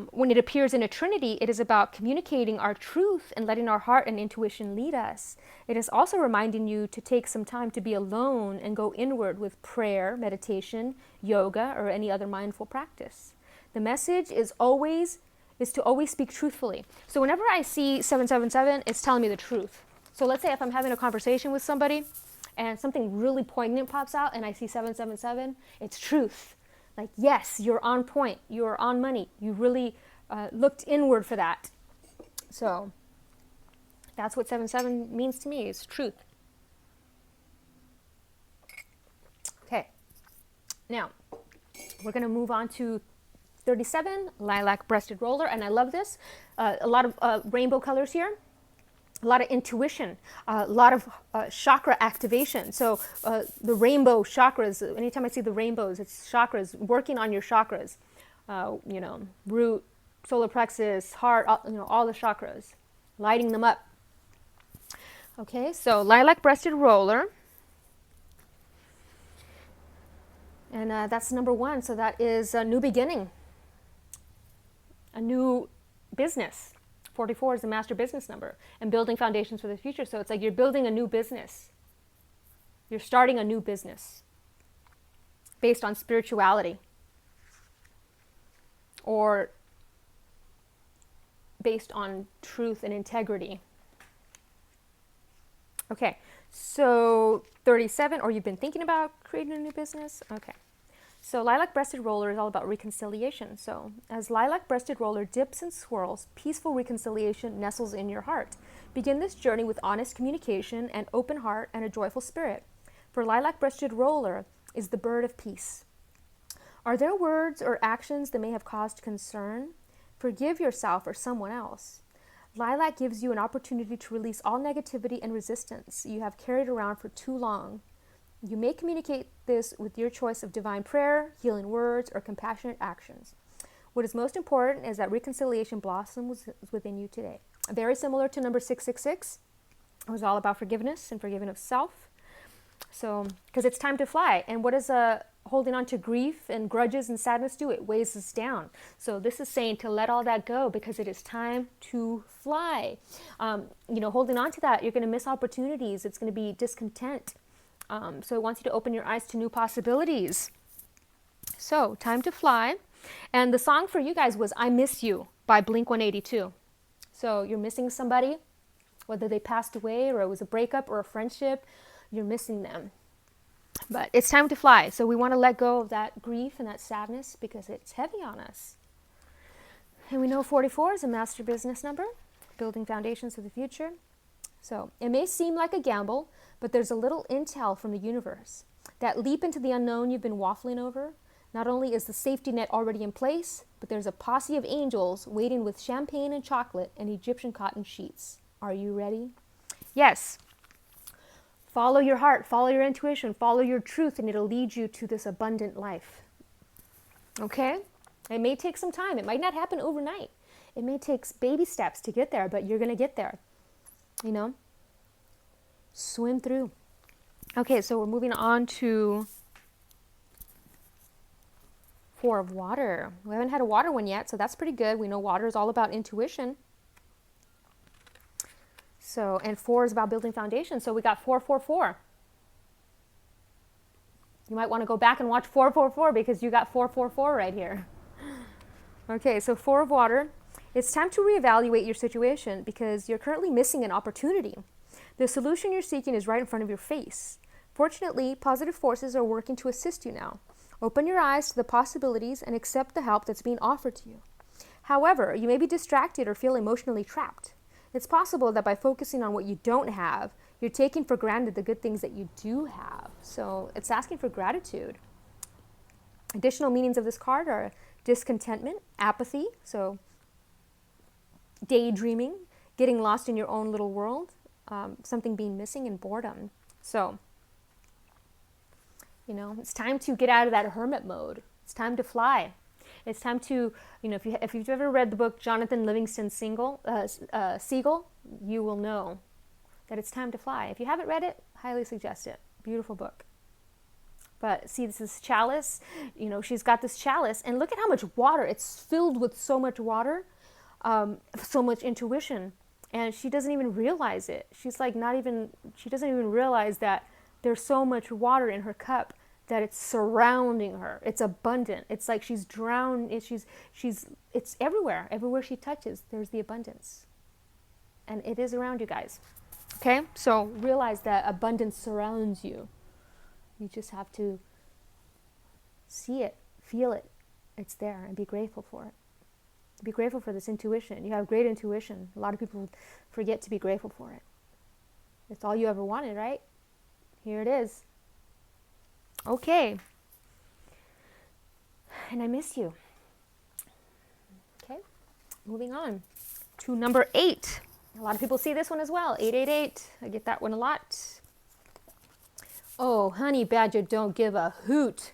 when it appears in a trinity, it is about communicating our truth and letting our heart and intuition lead us. It is also reminding you to take some time to be alone and go inward with prayer, meditation, yoga, or any other mindful practice. The message is to always speak truthfully. So whenever I see 777, it's telling me the truth. So let's say if I'm having a conversation with somebody and something really poignant pops out and I see 777, it's truth. Like, yes, you're on point. You're on money. You really looked inward for that. So that's what 77 means to me, is truth. Okay. Now, we're going to move on to 37, Lilac Breasted Roller. And I love this. A lot of rainbow colors here. A lot of intuition, a lot of chakra activation. So the rainbow chakras, anytime I see the rainbows, it's chakras, working on your chakras. Root, solar plexus, heart, all the chakras, lighting them up. Okay, so Lilac Breasted Roller. And that's number 1. So that is a new beginning, a new business. 44 is the master business number, and building foundations for the future. So it's like you're building a new business. You're starting a new business based on spirituality or based on truth and integrity. Okay, so 37, or you've been thinking about creating a new business? Okay. So Lilac Breasted Roller is all about reconciliation. So as Lilac Breasted Roller dips and swirls, peaceful reconciliation nestles in your heart. Begin this journey with honest communication, an open heart, and a joyful spirit. For Lilac Breasted Roller is the bird of peace. Are there words or actions that may have caused concern? Forgive yourself or someone else. Lilac gives you an opportunity to release all negativity and resistance you have carried around for too long. You may communicate this with your choice of divine prayer, healing words, or compassionate actions. What is most important is that reconciliation blossoms within you today. Very similar to number 666. It was all about forgiveness and forgiving of self. So, because it's time to fly. And what does holding on to grief and grudges and sadness do? It weighs us down. So this is saying to let all that go because it is time to fly. Holding on to that, you're going to miss opportunities. It's going to be discontent. So it wants you to open your eyes to new possibilities. So, time to fly. And the song for you guys was I Miss You by Blink-182. So you're missing somebody, whether they passed away or it was a breakup or a friendship, you're missing them. But it's time to fly. So we want to let go of that grief and that sadness because it's heavy on us. And we know 44 is a master business number, building foundations for the future. So it may seem like a gamble, but there's a little intel from the universe. That leap into the unknown you've been waffling over, not only is the safety net already in place, but there's a posse of angels waiting with champagne and chocolate and Egyptian cotton sheets. Are you ready? Yes. Follow your heart, follow your intuition, follow your truth, and it'll lead you to this abundant life. Okay? It may take some time. It might not happen overnight. It may take baby steps to get there, but you're going to get there. Swim through. Okay, so we're moving on to 4 of water. We haven't had a water one yet, so that's pretty good. We know water is all about intuition. So, and 4 is about building foundation. So we got 444. You might want to go back and watch 444 because you got 444 right here. Okay, so 4 of water. It's time to reevaluate your situation because you're currently missing an opportunity. The solution you're seeking is right in front of your face. Fortunately, positive forces are working to assist you now. Open your eyes to the possibilities and accept the help that's being offered to you. However, you may be distracted or feel emotionally trapped. It's possible that by focusing on what you don't have, you're taking for granted the good things that you do have. So it's asking for gratitude. Additional meanings of this card are discontentment, apathy, so daydreaming, getting lost in your own little world, something being missing, and boredom. So, it's time to get out of that hermit mode. It's time to fly. It's time to, if you've ever read the book Jonathan Livingston Seagull, you will know that it's time to fly. If you haven't read it, highly suggest it. Beautiful book. But see, this is chalice. She's got this chalice, and look at how much water. It's filled with so much water, so much intuition, and she doesn't even realize it. She's like she doesn't even realize that there's so much water in her cup that it's surrounding her. It's abundant. It's like she's drowned. It's everywhere. Everywhere she touches, there's the abundance. And it is around you guys. Okay? So realize that abundance surrounds you. You just have to see it, feel it. It's there, and be grateful for it. Be grateful for this intuition. You have great intuition. A lot of people forget to be grateful for it. It's all you ever wanted, right? Here it is. Okay. And I miss you. Okay. Moving on to number 8. A lot of people see this one as well. 888. I get that one a lot. Oh, honey badger don't give a hoot.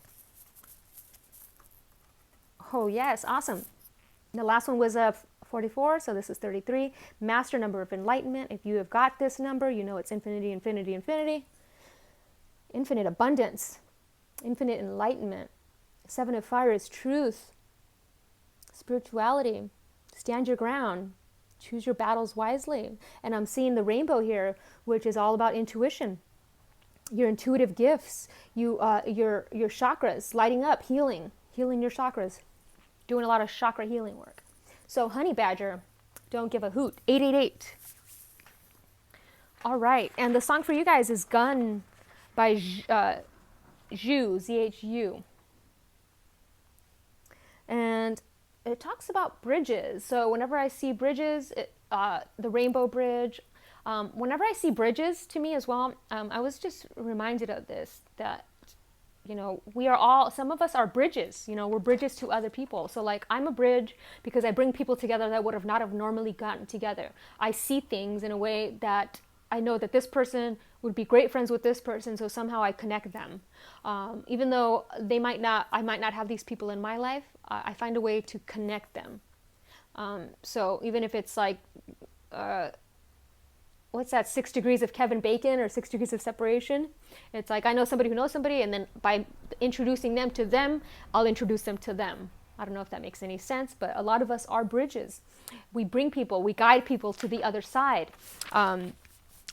Oh, yes. Awesome. The last one was 44, so this is 33. Master number of enlightenment. If you have got this number, you know it's infinity, infinity, infinity. Infinite abundance. Infinite enlightenment. 7 of fire is truth. Spirituality. Stand your ground. Choose your battles wisely. And I'm seeing the rainbow here, which is all about intuition. Your intuitive gifts. Your chakras lighting up, healing your chakras. Doing a lot of chakra healing work. So honey badger, don't give a hoot. 888. All right, and the song for you guys is Gun by Zhu, Z-H-U. And it talks about bridges. So whenever I see bridges, the rainbow bridge, whenever I see bridges to me as well, I was just reminded of this, that you know, we are all, some of us are bridges, you know, we're bridges to other people. So like I'm a bridge because I bring people together that would have not have normally gotten together. I see things in a way that I know that this person would be great friends with this person, so somehow I connect them. Even though I might not have these people in my life, I find a way to connect them. So even if it's like, what's that, 6 degrees of Kevin Bacon or 6 degrees of separation? It's like I know somebody who knows somebody, and then by introducing them to them, I'll introduce them to them. I don't know if that makes any sense, but a lot of us are bridges. We bring people, we guide people to the other side.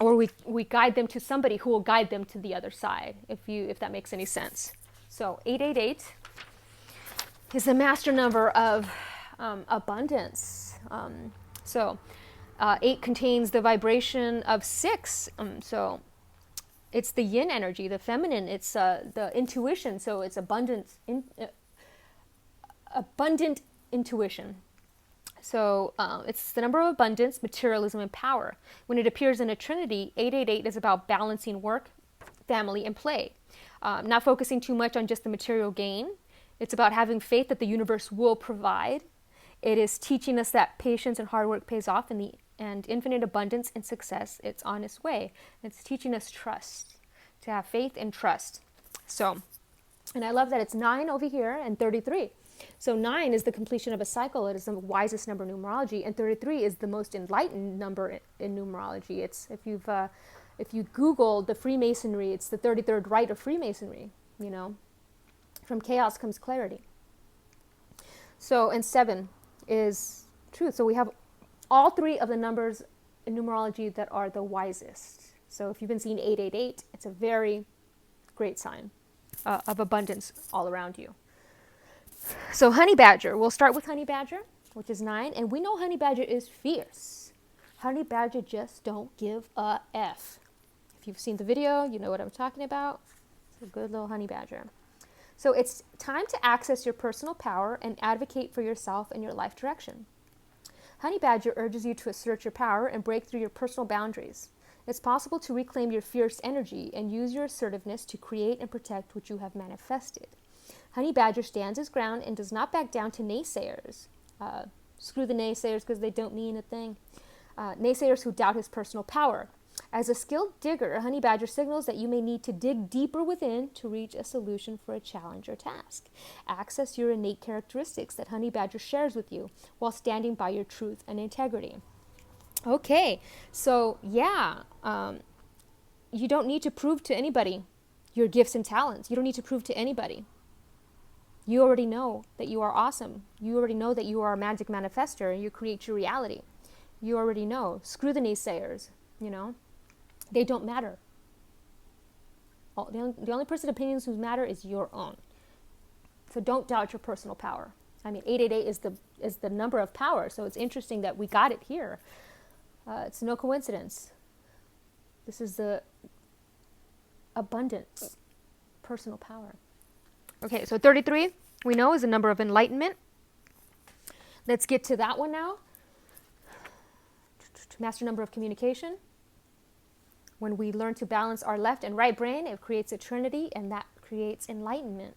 Or we guide them to somebody who will guide them to the other side, if that makes any sense. So 888 is the master number of abundance. 8 contains the vibration of 6. So it's the yin energy, the feminine. It's the intuition. So it's abundant intuition. So it's the number of abundance, materialism, and power. When it appears in a trinity, 888 is about balancing work, family, and play. Not focusing too much on just the material gain. It's about having faith that the universe will provide. It is teaching us that patience and hard work pays off, and infinite abundance and success, it's on its way. It's teaching us trust, to have faith and trust. So, and I love that it's 9 over here and 33. So 9 is the completion of a cycle. It is the wisest number in numerology, and 33 is the most enlightened number in numerology. It's if you Google the Freemasonry, it's the 33rd rite of Freemasonry. You know, from chaos comes clarity. So, and 7 is truth. So we have all 3 of the numbers in numerology that are the wisest. So if you've been seeing 888, it's a very great sign of abundance all around you. So honey badger, we'll start with honey badger, which is 9, and we know honey badger is fierce. Honey badger just don't give a F. If you've seen the video, you know what I'm talking about. It's a good little honey badger. So it's time to access your personal power and advocate for yourself and your life direction. Honey badger urges you to assert your power and break through your personal boundaries. It's possible to reclaim your fierce energy and use your assertiveness to create and protect what you have manifested. Honey badger stands his ground and does not back down to naysayers. Screw the naysayers because they don't mean a thing. Naysayers who doubt his personal power. As a skilled digger, honey badger signals that you may need to dig deeper within to reach a solution for a challenge or task. Access your innate characteristics that honey badger shares with you while standing by your truth and integrity. Okay, so yeah, you don't need to prove to anybody your gifts and talents. You don't need to prove to anybody. You already know that you are awesome. You already know that you are a magic manifester and you create your reality. You already know. Screw the naysayers, you know. They don't matter. The only person's opinions who matter is your own. So don't doubt your personal power. I mean, 888 is the number of power. So it's interesting that we got it here. It's no coincidence. This is the abundance, personal power. Okay, so 33, we know, is a number of enlightenment. Let's get to that one now. Master number of communication. When we learn to balance our left and right brain, it creates a trinity, and that creates enlightenment.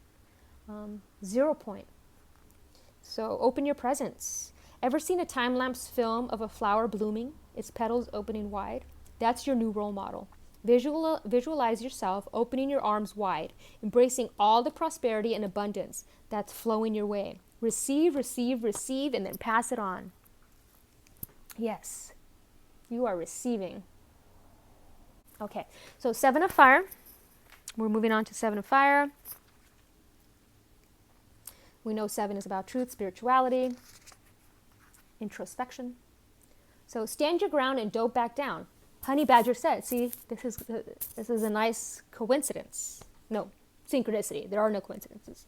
0 point. So open your presence. Ever seen a time-lapse film of a flower blooming, its petals opening wide? That's your new role model. Visualize yourself opening your arms wide, embracing all the prosperity and abundance that's flowing your way. Receive, receive, receive, and then pass it on. Yes, you are receiving. Okay, so 7 of fire. We're moving on to 7 of fire. We know 7 is about truth, spirituality, introspection. So stand your ground and don't back down. Honey Badger said, see, this is a nice coincidence. No, synchronicity. There are no coincidences.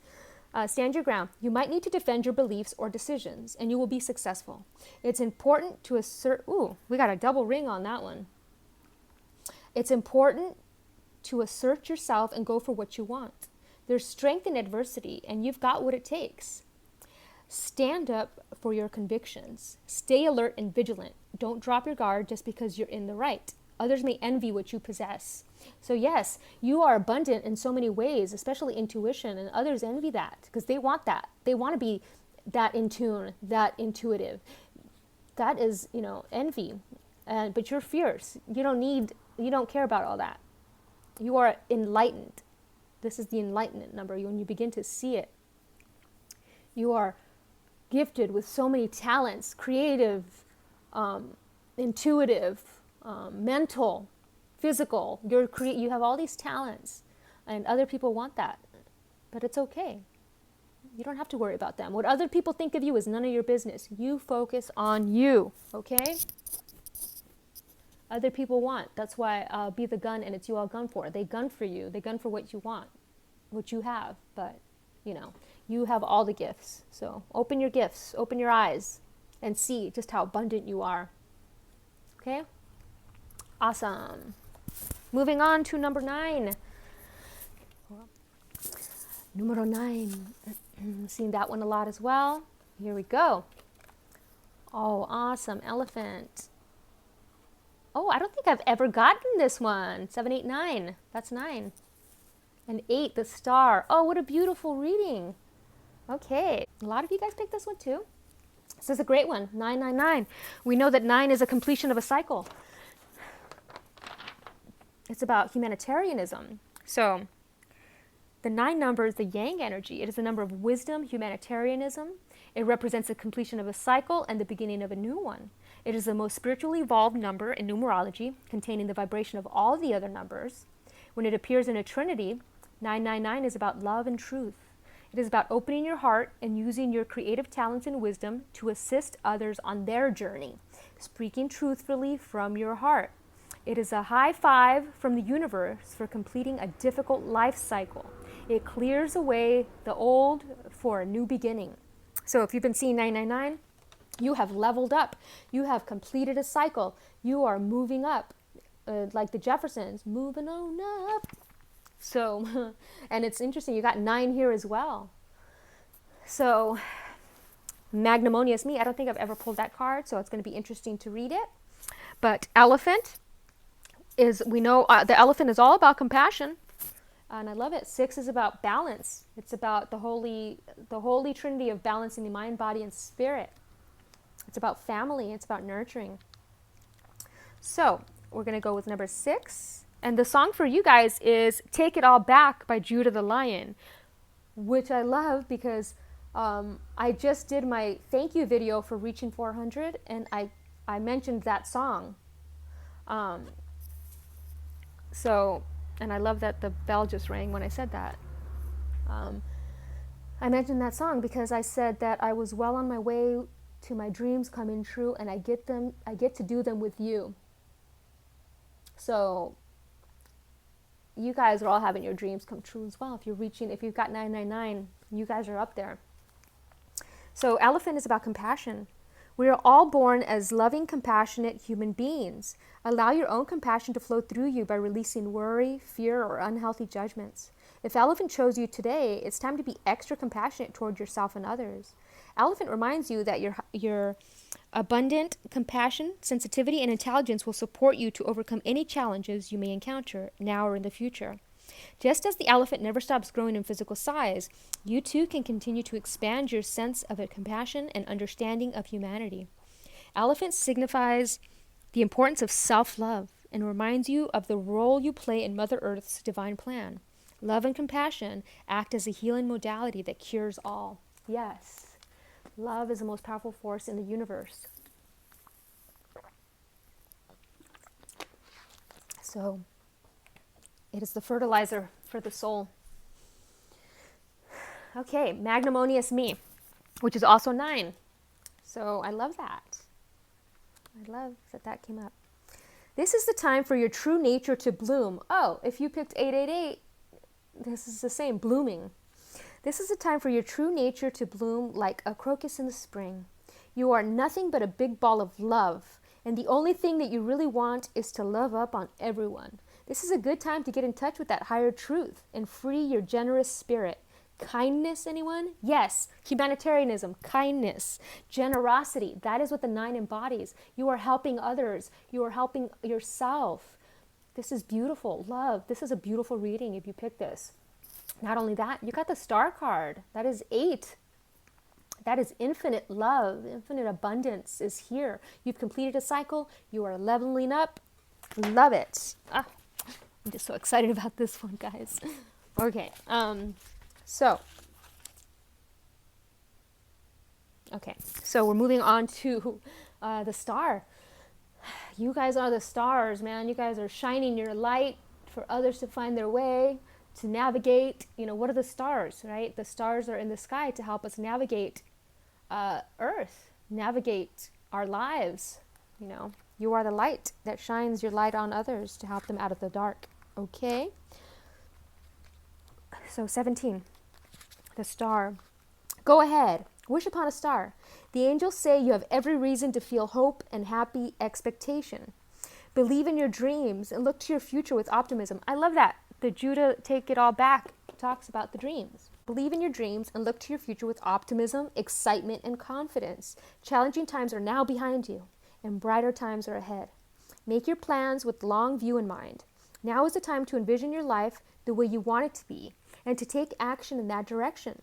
Stand your ground. You might need to defend your beliefs or decisions, and you will be successful. It's important to assert... Ooh, we got a double ring on that one. It's important to assert yourself and go for what you want. There's strength in adversity, and you've got what it takes. Stand up for your convictions. Stay alert and vigilant. Don't drop your guard just because you're in the right. Others may envy what you possess. So yes, you are abundant in so many ways, especially intuition, and others envy that because they want that. They want to be that in tune, that intuitive. That is, envy. But you're fierce. You don't care about all that. You are enlightened. This is the enlightenment number. When you begin to see it, you are gifted with so many talents, creative, intuitive, mental, physical. You have all these talents, and other people want that, but it's okay. You don't have to worry about them. What other people think of you is none of your business. You focus on you, okay? Other people want. That's why be the gun, and it's you all gun for. They gun for you. They gun for what you want, what you have, but you have all the gifts. So open your gifts, open your eyes, and see just how abundant you are. Okay? Awesome. Moving on to number 9. Numero 9. Seen that one a lot as well. Here we go. Oh, awesome. Elephant. Oh, I don't think I've ever gotten this one. 7, 8, 9. That's 9. And 8, the star. Oh, what a beautiful reading. Okay. A lot of you guys picked this one too. This is a great one. 999. We know that 9 is a completion of a cycle. It's about humanitarianism. So the 9 number is the yang energy. It is the number of wisdom, humanitarianism. It represents the completion of a cycle and the beginning of a new one. It is the most spiritually evolved number in numerology, containing the vibration of all the other numbers. When it appears in a trinity, 999 is about love and truth. It is about opening your heart and using your creative talents and wisdom to assist others on their journey, speaking truthfully from your heart. It is a high five from the universe for completing a difficult life cycle. It clears away the old for a new beginning. So if you've been seeing 999, you have leveled up. You have completed a cycle. You are moving up, like the Jeffersons, moving on up. So, and it's interesting, you got 9 here as well. So, magnanimous me, I don't think I've ever pulled that card, so it's going to be interesting to read it. But elephant is, we know the elephant is all about compassion, and I love it. 6 is about balance. It's about the holy trinity of balancing the mind, body, and spirit. It's about family. It's about nurturing. So, we're going to go with number 6. And the song for you guys is Take It All Back by Judah the Lion, which I love because I just did my thank you video for reaching 400, and I mentioned that song. So, and I love that the bell just rang when I said that. I mentioned that song because I said that I was well on my way to my dreams coming true, and I get to do them with you. So you guys are all having your dreams come true as well. If you've got 999, you guys are up there. So elephant is about compassion. We are all born as loving, compassionate human beings. Allow your own compassion to flow through you by releasing worry, fear, or unhealthy judgments. If elephant chose you today, it's time to be extra compassionate toward yourself and others. Elephant reminds you that your abundant compassion, sensitivity, and intelligence will support you to overcome any challenges you may encounter now or in the future. Just as the elephant never stops growing in physical size, you too can continue to expand your sense of compassion and understanding of humanity. Elephant signifies the importance of self-love and reminds you of the role you play in Mother Earth's divine plan. Love and compassion act as a healing modality that cures all. Yes, love is the most powerful force in the universe. So, it is the fertilizer for the soul. Okay, magnanimous me, which is also 9. So I love that. I love that came up. This is the time for your true nature to bloom. Oh, if you picked 888, this is the same, blooming. This is the time for your true nature to bloom like a crocus in the spring. You are nothing but a big ball of love, and the only thing that you really want is to love up on everyone. This is a good time to get in touch with that higher truth and free your generous spirit. Kindness, anyone? Yes. Humanitarianism, kindness, generosity. That is what the 9 embodies. You are helping others. You are helping yourself. This is beautiful. Love. This is a beautiful reading if you pick this. Not only that, you got the star card. That is 8. That is infinite love. Infinite abundance is here. You've completed a cycle. You are leveling up. Love it. I'm just so excited about this one, guys. Okay. So we're moving on to the star. You guys are the stars, man. You guys are shining your light for others to find their way, to navigate. What are the stars, right? The stars are in the sky to help us navigate Earth, navigate our lives. You are the light that shines your light on others to help them out of the dark. Okay? So 17, the star. Go ahead, wish upon a star. The angels say you have every reason to feel hope and happy expectation. Believe in your dreams and look to your future with optimism. I love that. The Judah Take It All Back talks about the dreams. Believe in your dreams and look to your future with optimism, excitement, and confidence. Challenging times are now behind you, and brighter times are ahead. Make your plans with long view in mind. Now is the time to envision your life the way you want it to be, and to take action in that direction.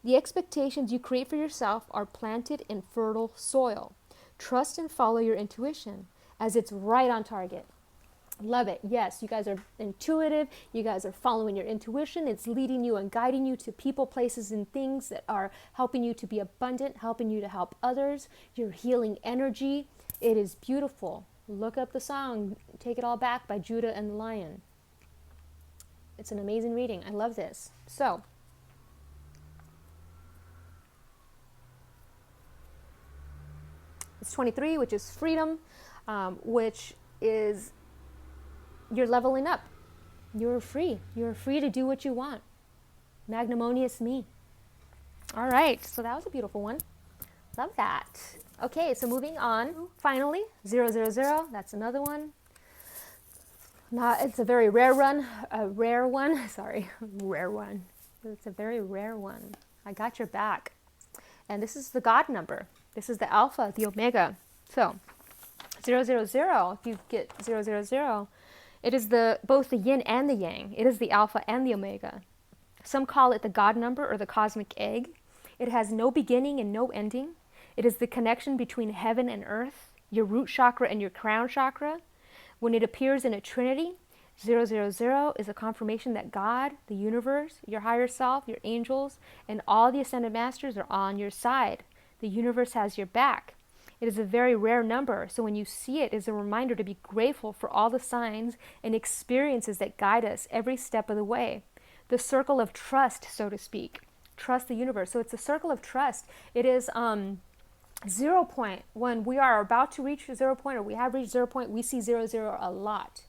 The expectations you create for yourself are planted in fertile soil. Trust and follow your intuition, as it's right on target. Love it. Yes, you guys are intuitive. You guys are following your intuition. It's leading you and guiding you to people, places, and things that are helping you to be abundant, helping you to help others. Your healing energy. It is beautiful. Look up the song, Take It All Back by Judah and the Lion. It's an amazing reading. I love this. So, it's 23, which is freedom, which is you're leveling up. You're free. You're free to do what you want. Magnanimous me. All right, so that was a beautiful one. Love that. Okay, so moving on, finally, 000, that's another one. It's a very rare one, rare one. It's a very rare one. I got your back. And this is the God number. This is the Alpha, the Omega. So, 000, if you get 000, it is both the yin and the yang. It is the Alpha and the Omega. Some call it the God number or the cosmic egg. It has no beginning and no ending. It is the connection between heaven and earth, your root chakra and your crown chakra. When it appears in a trinity, 000 is a confirmation that God, the universe, your higher self, your angels, and all the ascended masters are on your side. The universe has your back. It is a very rare number, so when you see it, it is a reminder to be grateful for all the signs and experiences that guide us every step of the way. The circle of trust, so to speak. Trust the universe. So it's a circle of trust. It is 0 point. When we are about to reach 0 point, or we have reached 0 point, we see 000 a lot.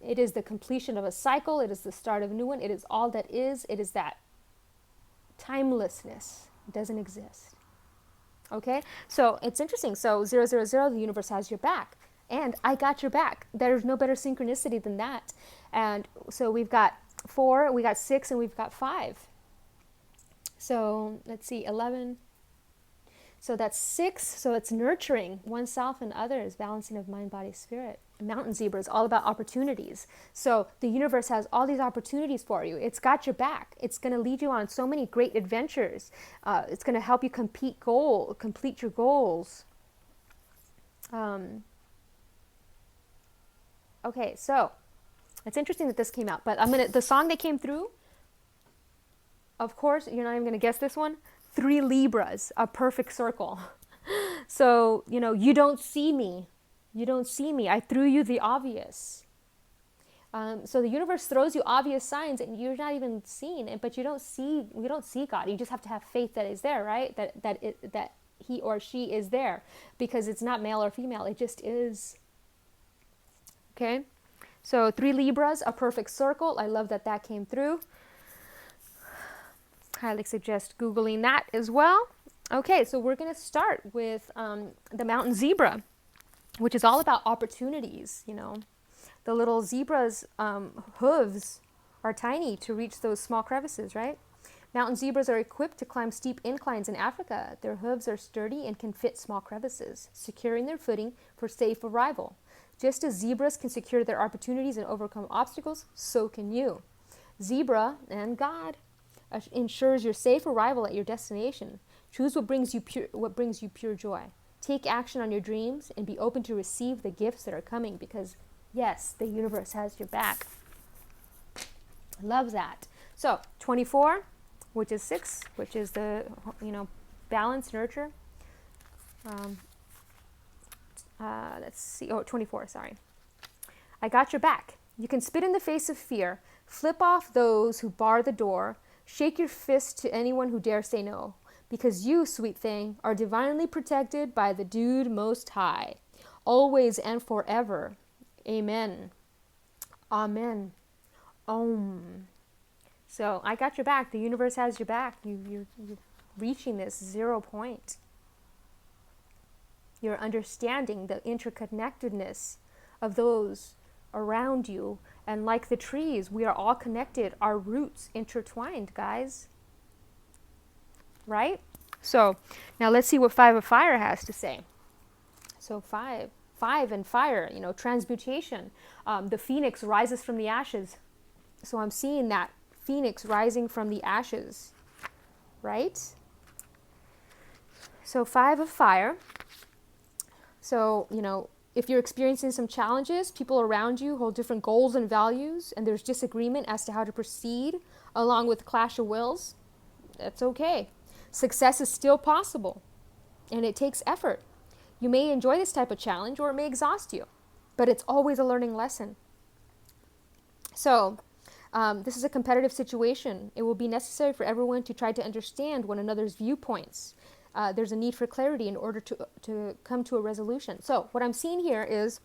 It is the completion of a cycle. It is the start of a new one. It is all that is. It is that timelessness. It doesn't exist. Okay? So it's interesting. So 000, the universe has your back. And I got your back. There's no better synchronicity than that. And so we've got 4, we got 6, and we've got 5. So let's see, 11. So that's 6. So it's nurturing oneself and others, balancing of mind, body, spirit. Mountain zebra is all about opportunities. So the universe has all these opportunities for you. It's got your back. It's going to lead you on so many great adventures. It's going to help you complete your goals. Okay, so it's interesting that this came out, but the song that came through, of course, you're not even going to guess this one. 3 Libras, a perfect circle. So, you don't see me. You don't see me. I threw you the obvious. So the universe throws you obvious signs and you're not even seeing it, but we don't see God. You just have to have faith that is there, right? That he or she is there, because it's not male or female. It just is. Okay. So 3 Libras, a perfect circle. I love that came through. Highly suggest Googling that as well. Okay, so we're going to start with the mountain zebra, which is all about opportunities. The little zebra's hooves are tiny to reach those small crevices, right? Mountain zebras are equipped to climb steep inclines in Africa. Their hooves are sturdy and can fit small crevices, securing their footing for safe arrival. Just as zebras can secure their opportunities and overcome obstacles, so can you. Zebra and God ensures your safe arrival at your destination. Choose what brings you pure joy. Take action on your dreams and be open to receive the gifts that are coming, because yes, the universe has your back. Love that. So 24, which is 6, which is the balance, nurture. Let's see. 24, sorry. I got your back. You can spit in the face of fear, flip off those who bar the door, shake your fist to anyone who dare say no, because you, sweet thing, are divinely protected by the Dude Most High, always and forever. Amen. Amen. Om. So I got your back. The universe has your back. You're reaching this 0 point. You're understanding the interconnectedness of those around you. And like the trees, we are all connected. Our roots intertwined, guys. Right? So now let's see what 5 of fire has to say. So 5 and fire, transmutation. The phoenix rises from the ashes. So I'm seeing that phoenix rising from the ashes, right? So 5 of fire. So, if you're experiencing some challenges, people around you hold different goals and values, and there's disagreement as to how to proceed, along with clash of wills, that's okay. Success is still possible, and it takes effort. You may enjoy this type of challenge, or it may exhaust you, but it's always a learning lesson. So, this is a competitive situation. It will be necessary for everyone to try to understand one another's viewpoints. There's a need for clarity in order to come to a resolution. So what I'm seeing here is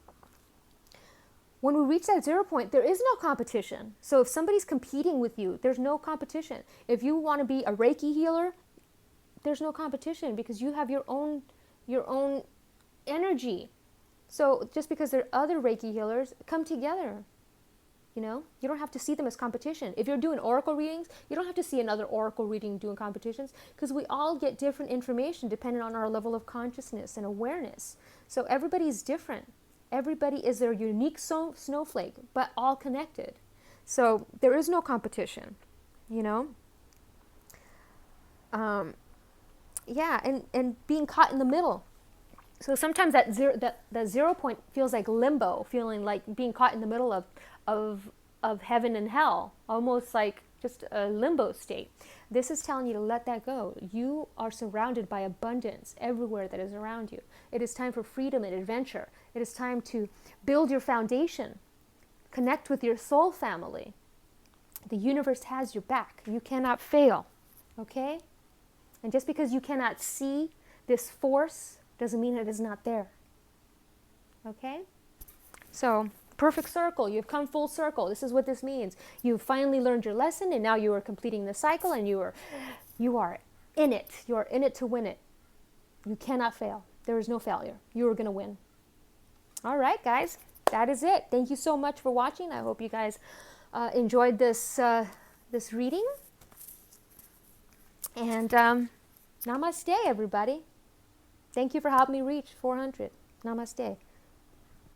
when we reach that 0 point, there is no competition. So if somebody's competing with you, there's no competition. If you want to be a Reiki healer, there's no competition, because you have your own energy. So just because there are other Reiki healers, come together. You don't have to see them as competition. If you're doing oracle readings, you don't have to see another oracle reading doing competitions, because we all get different information depending on our level of consciousness and awareness. So everybody's different. Everybody is their unique snowflake, but all connected. So there is no competition, and being caught in the middle. So sometimes that 0 point feels like limbo, feeling like being caught in the middle of heaven and hell, almost like just a limbo state. This is telling you to let that go. You are surrounded by abundance everywhere that is around you. It is time for freedom and adventure. It is time to build your foundation, connect with your soul family. The universe has your back. You cannot fail, okay? And just because you cannot see this force doesn't mean it is not there, okay? So Perfect circle. You've come full circle. This is what this means. You've finally learned your lesson, and now you are completing the cycle, and you are in it. You are in it to win it. You cannot fail. There is no failure. You are going to win. All right, guys. That is it. Thank you so much for watching. I hope you guys enjoyed this reading. And namaste, everybody. Thank you for helping me reach 400. Namaste.